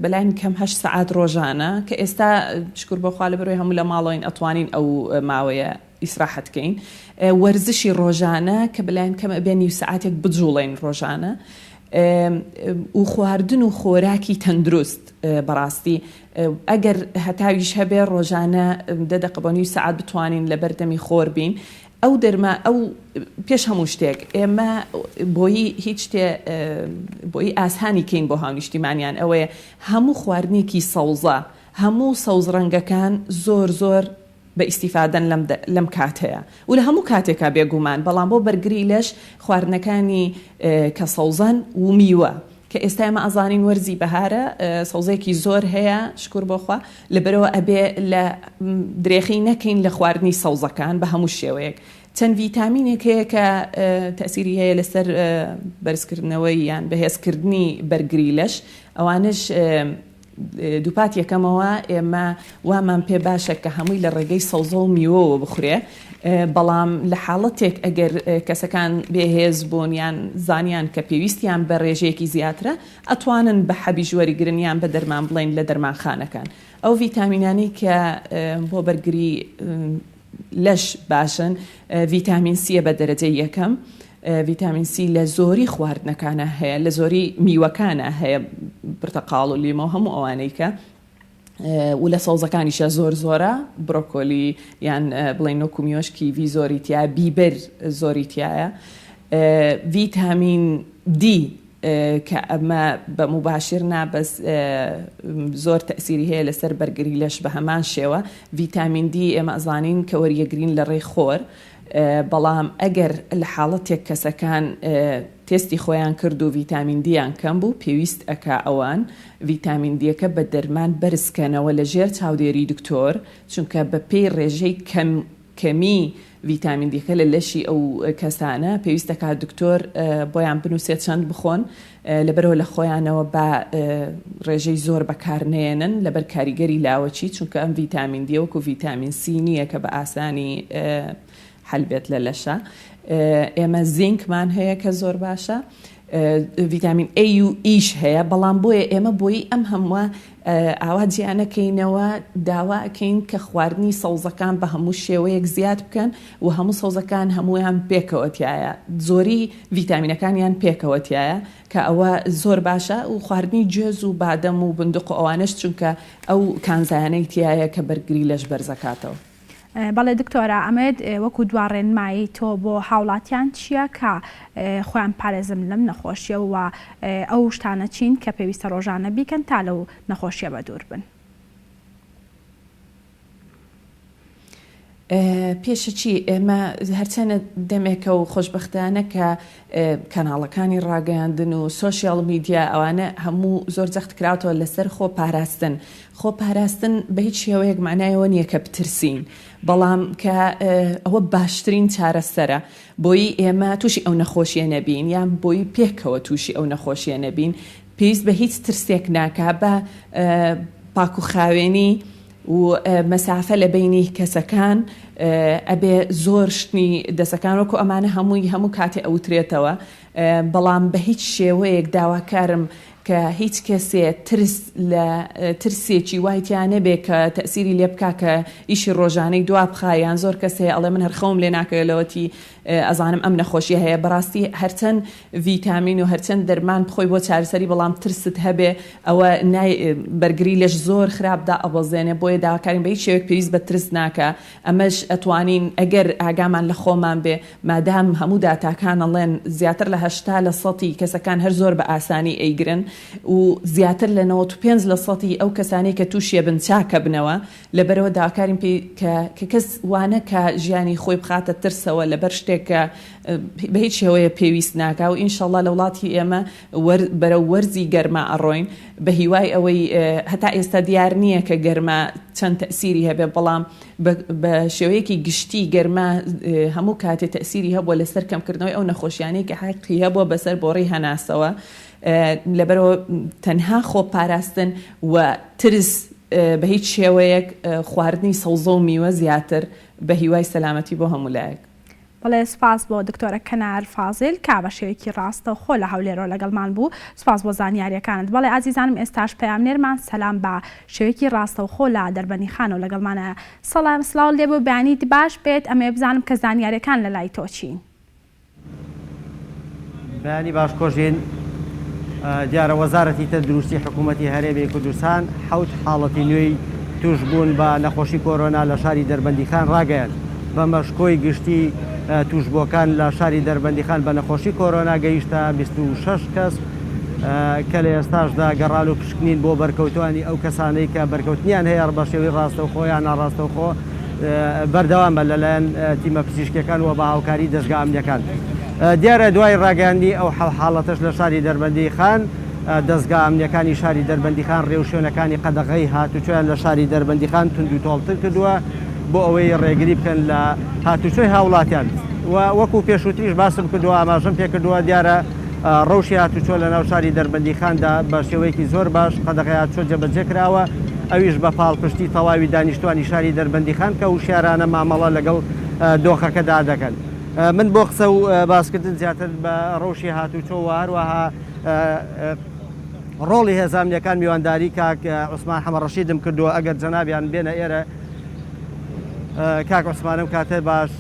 Speaker 7: بەلاین کەم 8 سعات ڕۆژانە کە ئێستا شکر بۆخوا لە بەرەوەی هەموو لە ماڵەوەین ئەتوانین ئەو ماوەیە ئیسراحەتکەین وەرزشی ڕۆژانە کە بەلاین کەمە بێ نیو سعاتێک بجوڵین ڕۆژانە و خواردن و خۆراکی تەندروست بەڕاستی ئەگەر هەتاویش هەبێ ڕۆژانە 10 دقە بۆ نیو سعات بتوانین لە بەردەمی خۆر بین ئەو دەرما ئەو پێش هەموو شتێک ئێمە بۆی هیچ شتێ بۆی ئاسانی کەین بۆ هاونیشتیمانیان ئەوەیە هەموو خواردنێکی سەوزە هەموو سەوز ڕەنگەکان زۆر بە ئیسیفادەن لەم کاتەیە و لە هەموو کاتێکا بێگومان بەڵام بۆ بەرگری لەش خواردنەکانی کە سەوزەن و میوە کە ئێستا ئێمە ئەزانین وەرزی بەهارە سەوزێکی زۆر هەیە شکر بۆخوا لەبەرەوە ئەبێ لە درێخی نەکەین لە خواردنی سەوزەکان بە هەموو شێوەیەک چەند ڤیتامینێک هەیە کە تەسیری هەیە لەسەر بەرزکردنەوەی یان بەهێزکردنی بەرگری لەش ئەوانش دووپات یەکەمەوە ئێمە وامان پێ باشە کە هەمووی لە ڕێگەی سەوزە و میوەوە بخورێ بەڵام لە حاڵەتێک ئەگەر کەسەکان بێهێز بوون یان زانیان کە پێویستیان بە ڕێژەیەکی زیاترە ئەتوانن بە حەبیژوەری گرنیان بە دەرمان بڵین لە دەرمانخانەکان ئەو ڤیتامینانەی کە بۆ بەرگری لەش باشن ڤیتامین سیە بە دەرەجەی یەکەم ڤیتامین سی لە زۆری خواردنەکانە هەیە لە زۆری میوەکانە هەیە پرتەقاڵ و لیمۆ هەموو ئەوانەی کە و لە سەوزەکانیشە زۆرە بڕۆکۆلی یان بڵین وەکو میۆشکی زۆری تایە بیبەر زۆری تایە ڤیتامین دی کە ئەمە بە مباشر نابەس زۆر تەسیری هەیە لەسەر بەرگری لەش بە هەمان شێوە ڤیتامین دی ئێمە ئەزانین کە وەریەگرین لە ڕێی خۆر بەڵام ئەگەر لە حاڵەتێک کەسەکان تستی خۆیان کرد و ڤیتامین دییان کەم بوو پێویست ئەکا ئەوان ڤیتامین دیەکە بە دەرمان بەرزکەنەوە لە ژێر چاودێری دکتۆر چونکە بە پێی ڕێژەی کەمی ڤیتامین دیەکە لە لەشی ئەو کەسانە پێویستەکە دکتۆر بۆیان بنووسێت چەند بخۆن لەبەرەوە لە خۆیانەوە بە ڕێژەی زۆر بەکارنێنن لەبەر کاریگەری لاوەچی چونکە ئەم ڤیتامین دی وەکو ڤیتامین سی نییە کە بە ئاسانی حەلبێت لە لەشە ئێمە زینکمان هەیە کە زۆر باشە ڤیتامین A و ئیش هەیە بەڵام بۆیە ئێمە بۆی ئەم هەمووە ئاوا جیانەکەینەوە داواکەین کە خواردنی سەوزەکان بە هەموو شێوەیەک زیاد بکەن و هەموو سەوزەکان هەمویان پێکەوەتیایە زۆری ڤیتامینەکانیان پێکەوەتیایە کە ئەوە زۆر باشە و خواردنی جێز و بادەم و بندق و ئەوانش چونکە ئەو کانزایانەی تایە کە بەرگری لەش بەرزەکاتەوە.
Speaker 1: بەڵێ دکتۆرە ئەمەد وەکو دوارڕێنمایی تۆ بۆ هاوڵاتیان چییە کە خۆیان پارێزم لەم نەخۆشیە و ئەو شتانە چین کە پێویستە ڕۆژانە بیکەن تا لەو نەخۆشیە بە دوور بن؟
Speaker 7: پێشەچی ئێمە هەرچەنە دەمێکە و خۆشببختانە کە کەناڵەکانی ڕاگەیاندن و سۆشیال میدیا ئەوانە هەموو زۆر جەخت کراوەوە لەسەر خۆ پاراستن خۆ پاراستن بە هیچ شێوەیەک معنایەوە نییە کە بترسین بەڵام کە ئەوە باشترین چارەسەرە بۆی ئێمە تووشی ئەو نەخۆشیە نەبین یان بۆی پێکەوە تووشی ئەو نەخۆشیە نەبین پێویست بە هیچ ترسێک ناکا بە پاک و خاوێنی و مەسافە لە بینی کەسەکان ئەبێ زۆر شتنی دەسەکان وەکو ئەمانە هەموو کاتێ ئەوترێتەوە بەڵام بە هیچ شێوەیەک داواکارم کە هیچ کەسێ ترسێکی وایتیانە بێ کە تەسیری لێ بکا کە ئیشی ڕۆژانەی دوا بخایان زۆر کەسێ ئەڵێ من هەرخەوم لێ ناکەلەوەتی ئەزانم ئەم نەخۆشیە هەیە بەڕاستی هەرچەند ڤیتامین و هەرچەند دەرمان بخۆی بۆ چارەسەری بەڵام ترست هەبێ ئەوە بەرگری لەش زۆر خراپدا ئەبەزێنێ بۆیە داواکارین بە هیچ شێوەیەک پێویست بە ترس ناکە ئەمەش ئەتوانین ئەگەر ئاگامان لە خۆمان بێ مادام هەموو داتاکان ئەڵێن زیاتر لە 80% کەسەکان هەر زۆر بە ئاسانی ئەیگرن و زیاتر لە 95% ئەو کەسانی کە تووشیە بن چاکە بنەوە لەبەرەوە داواکارین کە کەس وانە کە ژیانی خۆی بخاتە ترسەوە لەبەر شتێک کە بە هیچ شێوەیە پێویست ناکا و ئینشەڵڵا لە وڵاتی ئێمە بەرە وەرزی گەرما ئەڕۆین بە هیوای ئەوەی هەتا ئێستا دیار نییە کە گەرما چەند تەسیری هەبێ بەڵام بە شێوەیەکی گشتی گەرما هەموو کاتێ تەسیری هەبووە لەسەر کەمکردنەوەی ئەو نەخۆشیانەی کە حەقی هەبووە بەسەر بۆڕی هەناسەوە لەبەرەوە تەنها خۆ پاراستن و ترس بە هیچ شێوەیەک خواردنی سەوزە و میوە زیاتر بە هیوای سەلامەتی بۆ هەموو لایەک.
Speaker 1: بەڵێ سپاس بۆ دکتۆرە کەنار فازل کا بە شێوەیەکی ڕاستە خۆ لە هەولێرەوە لەگەڵمان بوو سپاس بۆ زانیاریەکانت. بەڵێ ئازیزانم ئێستاش پەیامنێرمان سەلام بە شێوەیەکی ڕاستە و خۆ لە دەربەنی خانەوە لەگەڵمانە سەڵام سلااو لێ بۆ بەیانیت باش بێت ئەمێ بزانم کە زانیاریەکان لە لای تۆ چین.
Speaker 8: بەیانی باش کۆژین دیارە وەزارەتی تەندروستی حکوومەتی هەرێمی کوردستان حوت حاڵەتی نوێی توش بوون بە نەخۆشی کۆرۆنا لە شاری دەربەندیخان ڕاگەیان بە مەشکۆی گشتی توشبۆکان لە شاری دەربەندیخان بە نەخۆشی کۆرۆنا گەیشتە 26 کەس کە لە ئێستاشدا گەڕال و پشکنین بۆ بەرکەوتوانی ئەو کەسانەی کە بەرکەوتنیان هەیە بە شێوەی ڕاستەوخۆیان ناڕاستەوخۆ بەردەوامە لەلایەن تیمە پزیشکەکان و بە هاوکاری دەستگا ئەمنیەکان. دیارە دوای ڕاگەاندنی ئەو حاڵەتەش لە شاری دەربەندیخان دەستگا ئەمنیەکانی شاری دەربەندیخان ڕێوشێنەکانی قەدەغەی هاتوچۆیان لە شاری دەربەندیخان تونند و تۆڵتر کردووە بۆ ئەوەی ڕێگری بکەن لە هاتوچۆی هاوڵاتیان وەکو پێشووتریش باسم کردووە ئاماژەم پێ کردووە دیارە ڕەوشی هاتوچۆ لە ناو شاری دەربەندیخاندا بە شێوەیەکی زۆر باش قەدەغی هاتوچۆ جێبەجێ کراوە ئەویش بە پاڵپشتی تەواوی دانیشتوانی شاری دەربەندیخان کە وشیارانە مامەڵە لەگەڵ دۆخەکەدا دەکەن. من بۆ قسە و باسکردن زیاتر بە ڕەوشی هاتوچۆ و هەروەها ڕۆڵی هێزانامنیەکان میوانداری کاک عوسمان حەمەڕەشیدم کردووە ئەگەر جەنابیان بێنە ئێرە کاک عوسمانم کاتێ باش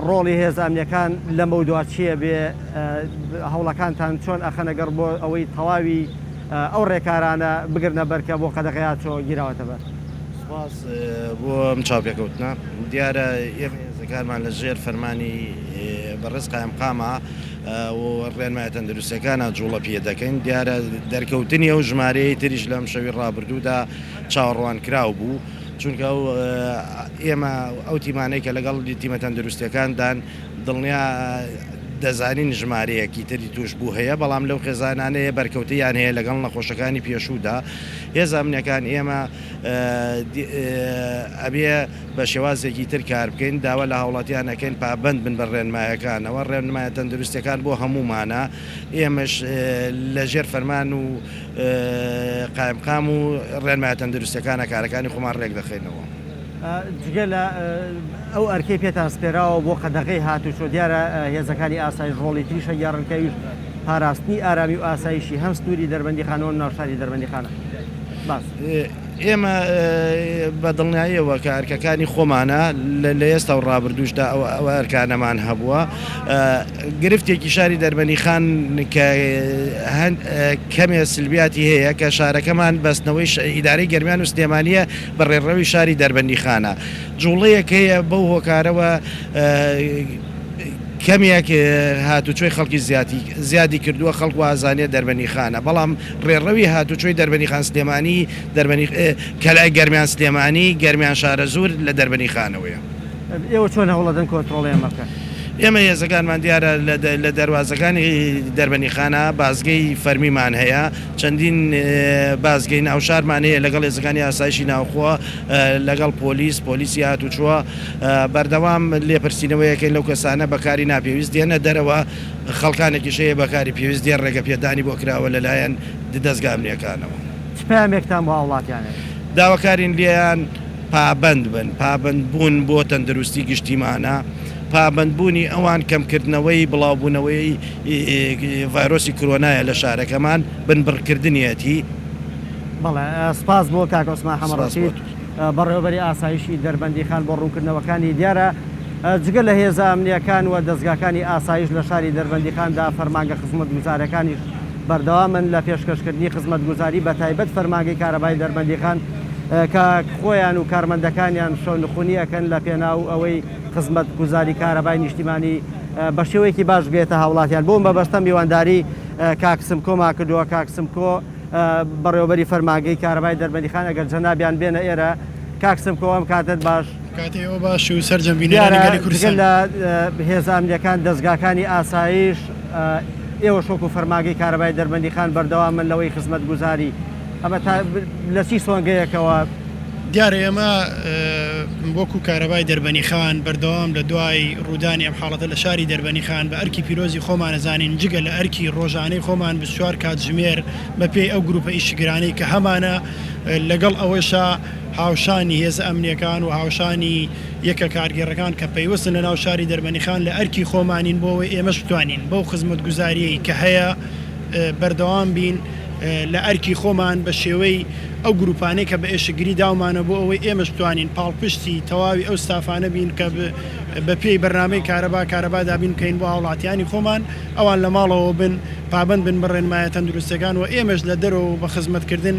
Speaker 8: ڕۆڵی هێزانامنیەکان لە مەودوات چییە بێ هەوڵەکانتان چۆن ئەخەنەگەڕ بۆ ئەوەی تەواوی ئەو ڕێکارانە بگرنە بەرکە بۆ قەدەغی چۆ گیراوەتە بەر.
Speaker 9: سپاس بۆ ئەم چاوپێکەوتنە دیارە ئێمەکارمان لە ژێر فەرمانی بەڕێز قایمقامە و ڕێنمایە تەندروستەکانە جوڵە پێ دەکەین دیارە دەرکەوتنی ئەو ژمارەیە تریش لەم شەوی ڕابردوودا چاوەڕوان کراو بوو چونکە ئێمە ئەو تیمانەی کە لەگەڵ تیمە تەندروستەکاندان دڵنیا دەزانین ژمارەیەکی تری توش بوو هەیە بەڵام لەو خێزانانەیە بەرکەوتیان هەیە لەگەڵ نەخۆشەکانی پێشوودا هێزانامنیەکان ئێمە ئەبێ بە شێوازێکی تر کار بکەین داوا لە هاوڵاتیانەکەین پابند بن بە ڕێنمایەکانەوە ڕێنمایە تەندروستەکان بۆ هەمومانە ئێمەش لە ژێر فەرمان و قایمقام و ڕێنمایە تەندروستەکانە کارەکانی خۆمان ڕێک دەخێنەوە.
Speaker 8: جگە لە ئەو ئەرکەی پێتان سپێراوە بۆ قەدەغی هاتوچۆ دیارە هێزەکانی ئاسایش ڕۆڵی تریشە یاڕنکەویش پاراستنی ئارامی و ئاسایشی هەم سنووری دەربەندیخانەوە ناوشاری دەربەندیخانە باس.
Speaker 9: ئێمە بە دڵنیاییەوە کە ئەرکەکانی خۆمانە لە ئێستا و ڕابردوشدا ئەو ئەرکانەمان هەبووە گرفتێکی شاری دەربەندیخان کە کەمێ سلبیاتی هەیە کە شارەکەمان بەستنەوەی ئیدارەی گەرمیان و سلێمانیە بە ڕێڕەوی شاری دەربەندیخانە جوڵەیەک هەیە بەو هۆکارەوە کەمێک هاتوچۆی خەڵکی زیادی کردووە خەڵک و ئازانێ دەربەندیخانە بەڵام ڕێڕەوی هاتوچۆی دەربەندیخان سلێمانی کەلای گەرمیان سلێمانی گەرمیان شارە زۆر لە دەربەندیخانەوەیە.
Speaker 8: ئێوە چۆن هەوڵەدەن کۆنتڕۆڵی ئەمەکە؟
Speaker 9: ئێمە هێزەکانمان دیارە لە دەواازەکانی دەربەندیخانە بازگەی فەرمیمان هەیە چەندین بازگەی ناوشارمان هەیە لەگەڵ هێزەکانی ئاسایشی ناوخۆ لەگەڵ پۆلیسی هاتوچووە بەردەوام لێپرسینەوەیەکەین لەو کەسانە بەکاری ناپێویست دێنە دەرەوە خەڵکانێکی شەیە بەکاری پێویست دێن ڕێگە پێدانی بۆ کراوە لەلایەن دەستگا ئەمنیەکانەوە.
Speaker 8: چ پامێکتان بۆ هاوڵاتیانێت؟
Speaker 9: داواکارین لیان پابند بن پابند بوون بۆ تەندروستی گشتیمانە پابندبوونی ئەوان کەمکردنەوەی بڵاوبوونەوەی ڤایرۆسی کۆرۆنایە لە شارەکەمان بنبڕکردنیەتی.
Speaker 8: بەڵێ سپاس بۆ کاک عوسمان حەمەڕەشید بەڕێوەبەری ئاسایشی دەربەندیخان بۆ ڕوونکردنەوەکانی دیارە جگە لە هێزانامنیەکان و دەستگاکانی ئاسایش لە شاری دەربەندیخاندا فەرمانگە خزمەتگوزارەکانی بەردەوامن لە پێشکەشکردنی خزمەتگوزاری بە تایبەت فەرمانگەی کارەبای دەربەندیخان کە خۆیان و کارمەندەکانیان شۆنخونیەکەن لە پێناو ئەوەی خزمەت گوزاری کارەبای نیشتیمانی بە شێوەیەکی باش بێتە هاوڵاتیان بۆم بە بەستە میوانداری کاکسم کۆما کردووە کاکسم کۆ بەڕێوەبەری فەرمانگەی کارەبای دەربەندیخان ئەگەر جەنابیان بێنە ئێرە کاکسم کۆ ئەم کاتت باش
Speaker 10: کاتێەوە باش و سەرجەمبینەکانی کوردستان
Speaker 8: لە هێزانامنیەکان دەستگاکانی ئاسایش ئێوە شۆک و فەرمانگەی کارەبای دەربەندیخان بەردەوام من لەوەی خزمەت گوزاری ئەمە لە چی سۆنگەیەکەوە
Speaker 10: دیارە ئێمە وەکو کارەبای دەربەندیخان بەردەوام لە دوای ڕوودانی ئەم حاڵەتە لە شاری دەربەندیخان بە ئەرکی پیرۆزی خۆمان نەزانین جگە لە ئەرکی ڕۆژانەی خۆمان 24 کاتژمێر بە پێی ئەو گروپە ئیشگرانەی کە هەمانە لەگەڵ ئەوەشە هاوشانی هێزە ئەمنیەکان و هاوشانی یەکە کارگێڕەکان کە پەیوەستن لە ناو شاری دەربەندیخان لە ئەرکی خۆمانین بۆەوەی ئێمەش بتوانین بەو خزمەت گوزاریەی کە هەیە بەردەوام بین لە ئەرکی خۆمان بە شێوەی ئەو گروپانەی کە بە ئێشەگیری داومانە بۆ ئەوەی ئێمەش توانین پاڵپشتی تەواوی ئەو ستافانە بین کە بە پێی بەرنامەی کارەبا دابین بکەین بۆ هاوڵاتیانی خۆمان ئەوان لە ماڵەوە بن پابند بن بە ڕێنمایە تەندروستەکان و ئێمەش لە دەرەوە بە خزمەتکردن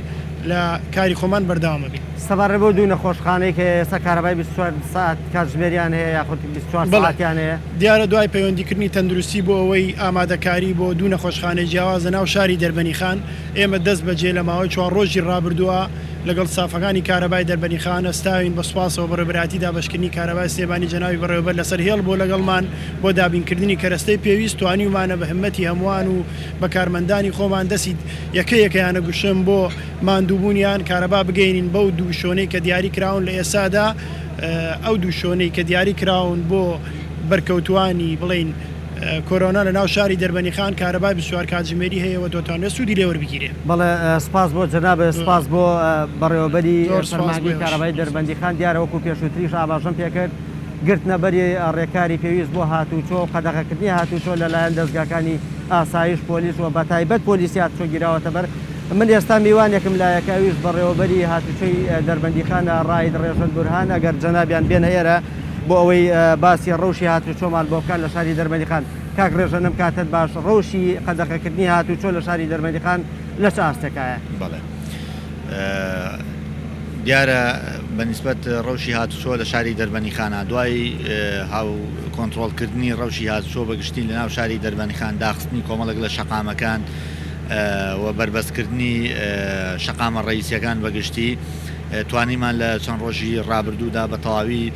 Speaker 10: لە کاری خۆمان بەردەوامە بین.
Speaker 8: سەبارە بۆ دوو نەخۆشخانەی کە ئێستا کارەبای 24 ساعت کاتژمێریان هەیە یاخود 24 ساعتیان هەیە
Speaker 10: دیارە دوای پەیوەندیکردنی تەندروستی بۆ ئەوەی ئامادەکاری بۆ دوو نەخۆشخانەی جیاوازە ناو شاری دەربەندیخان ئێمە دەست بەجێ لە ماوەی 4 ڕۆژی ڕابردووە لەگەڵ سافەکانی کارەبای دەربەندیخان ئەستاوین بە سوپاسەوە بەڕێبەراتی دابەشکردنی کارەبای سێبانی جەناوی بەڕێوەبەر لەسەر هێڵ بۆ لەگەڵمان بۆ دابینکردنی کەرەستەی پێویست توانیمانە بە هەمەتی هەمووان و بە کارمەندانی خۆمان دەستی یەکەیەکیانە گوشم بۆ ماندووبوونیان کارەبا بگەینین بەو دوو شۆنەی کە دیاری کراون لە ئێسادا ئەو دوو شۆنەی کە دیاری کراون بۆ بەرکەوتوانی بڵین کۆرۆنا لە ناو شاری دەربەنیخان کارەبای بسوار کاتژمێری هەیەەوە دۆتانێت سوودی لێوەربگیرێ.
Speaker 8: بەڵێ سپاس بۆ جەناب سپاس بۆ بەڕێوەبەری فەرمانگەی کارەبای دەربەندیخان دیارە وەکو پێشووتریش ئاماژەم پێکرد گرتنەبەری ڕێکاری پێویست بۆ هاتوچۆ قەدەغەکردنی هاتوچۆ لەلایەن دەستگاکانی ئاسایش پۆلیس و بە تایبەت پۆلیسی هاتوچۆ گیراوەتە بەر. من ئێستا میوانێکم لایەکەویش بەڕێوەبەری هاتوچۆی دەربەندیخانە ڕاید ڕێژن بورهان ئەگەر جەنابیان بێنە ئێرە بۆ ئەوەی باسی ڕەوشی هاتوچۆمان بۆ بکات لە شاری دەربەندیخان. کاک ڕێژەنم کاتت باش ڕەوشی قەدەغەکردنی هاتوچۆ لە شاری دەربەندیخان لە چ ئاستێکایە؟
Speaker 9: بەڵێ دیارە بەنسبەت ڕەوشی هاتوچۆ لە شاری دەربەنیخانە دوای هاو کۆنتترۆلکردنی ڕەوشی هاتوچۆ بەگشتی لە ناو شاری دەربەنیخان داخستنی کۆمەڵک لە شەقامەکان و بربەستکردنی شەقامە ڕئیسیەکان بەگشتی توانیمان لە چەند ڕۆژی ڕابردوودا بە تەواوی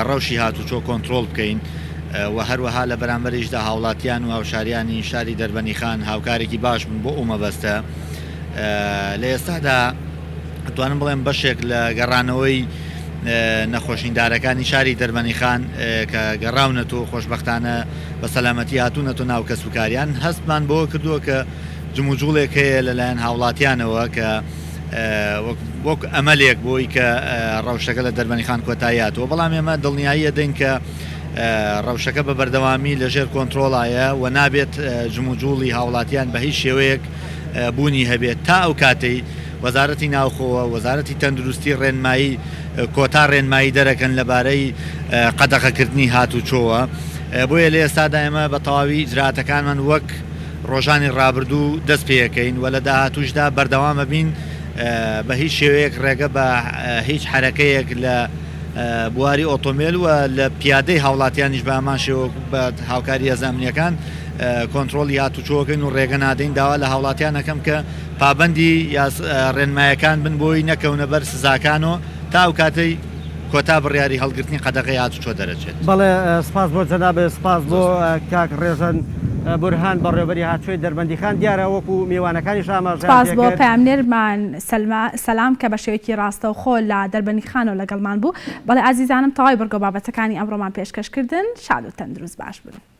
Speaker 9: ڕەوشی هاتوچۆ کۆنتترۆل بکەین و هەروەها لە بەرامبەریشدا هاوڵاتیان و هاوشاریانی شاری دەربەنیخان هاوکارێکی باش بوون بۆ ئومەبەستە. لە ئێستادا توانم بڵێم بەشێک لە گەڕانەوەی نەخۆشیندارەکانی شاری دەربەنیخان کە گەڕاونەت و خۆشببختانە بە سەلامەتی هاتوونەت و ناو کەسوکاریان هەستمان بۆ کردووە کە جموجوڵێک هەیە لەلایەن هاوڵاتیانەوە کە وەک ئەمەلێک بۆی کە ڕەوشەکە لە دەربەنیخان کۆتاییاتەوە. بەڵام ئێمە دڵنیاییە دەین کە ڕەوشەکە بە بەردەوامی لەژێر کۆنتترۆڵایە و نابێت جموجوڵی هاوڵاتیان بە هیچ شێوەیەک بوونی هەبێت تا ئەو کاتەی وەزارەتی ناوخۆوە وەزارەتی تەندروستی ڕێنمایی کۆتا ڕێنمایی دەرەکەن لەبارەی قەدەغەکردنی هاتوچۆوە. بۆیە لە ئێستادا ئێمە بە تەواوی ئیجراتەکانمان وەک ڕۆژانی ڕابردوو دەست پێەکەین و لە داهاتوشدا بەردەوامە بین بە هیچ شێوەیەک ڕێگە بە هیچ حرەکەیەک لە بواری ئۆتۆمبیل و لە پیادەی هاوڵاتیانیش بە ئەمان شێوە بە هاوکاری هەزامنیەکان کۆنتترۆلی هاتوچۆکەین و ڕێگە نادەین داوا لە هاوڵاتیانەکەم کە پابندی ڕێنمایەکان بن بۆی نەکەونە بەر سزاکانەوە تا ئەو کاتەی کۆتا بڕیاری هەڵگرتنی قەدەغەی هاتوچۆ دەرەچێت.
Speaker 8: بەڵێ سپاس بۆ جەناب سپاس بۆ کاک ڕێژەن بورهان بەڕێوەبەری هاتوچۆی دەربەندیخان دیارە وەکو میوانەکانیش ئاماژە
Speaker 1: سپاس بۆ پامنێرمان سەلام کە بە شێوەیەکی ڕاستە و خۆ لە دەربەندیخانەوە لەگەڵمان بوو. بەڵێ ئازیزانم تەواوی بەرگۆ بابەتەکانی ئەمڕۆمان پێشکەشکردن شاد و تەندروست باش بن.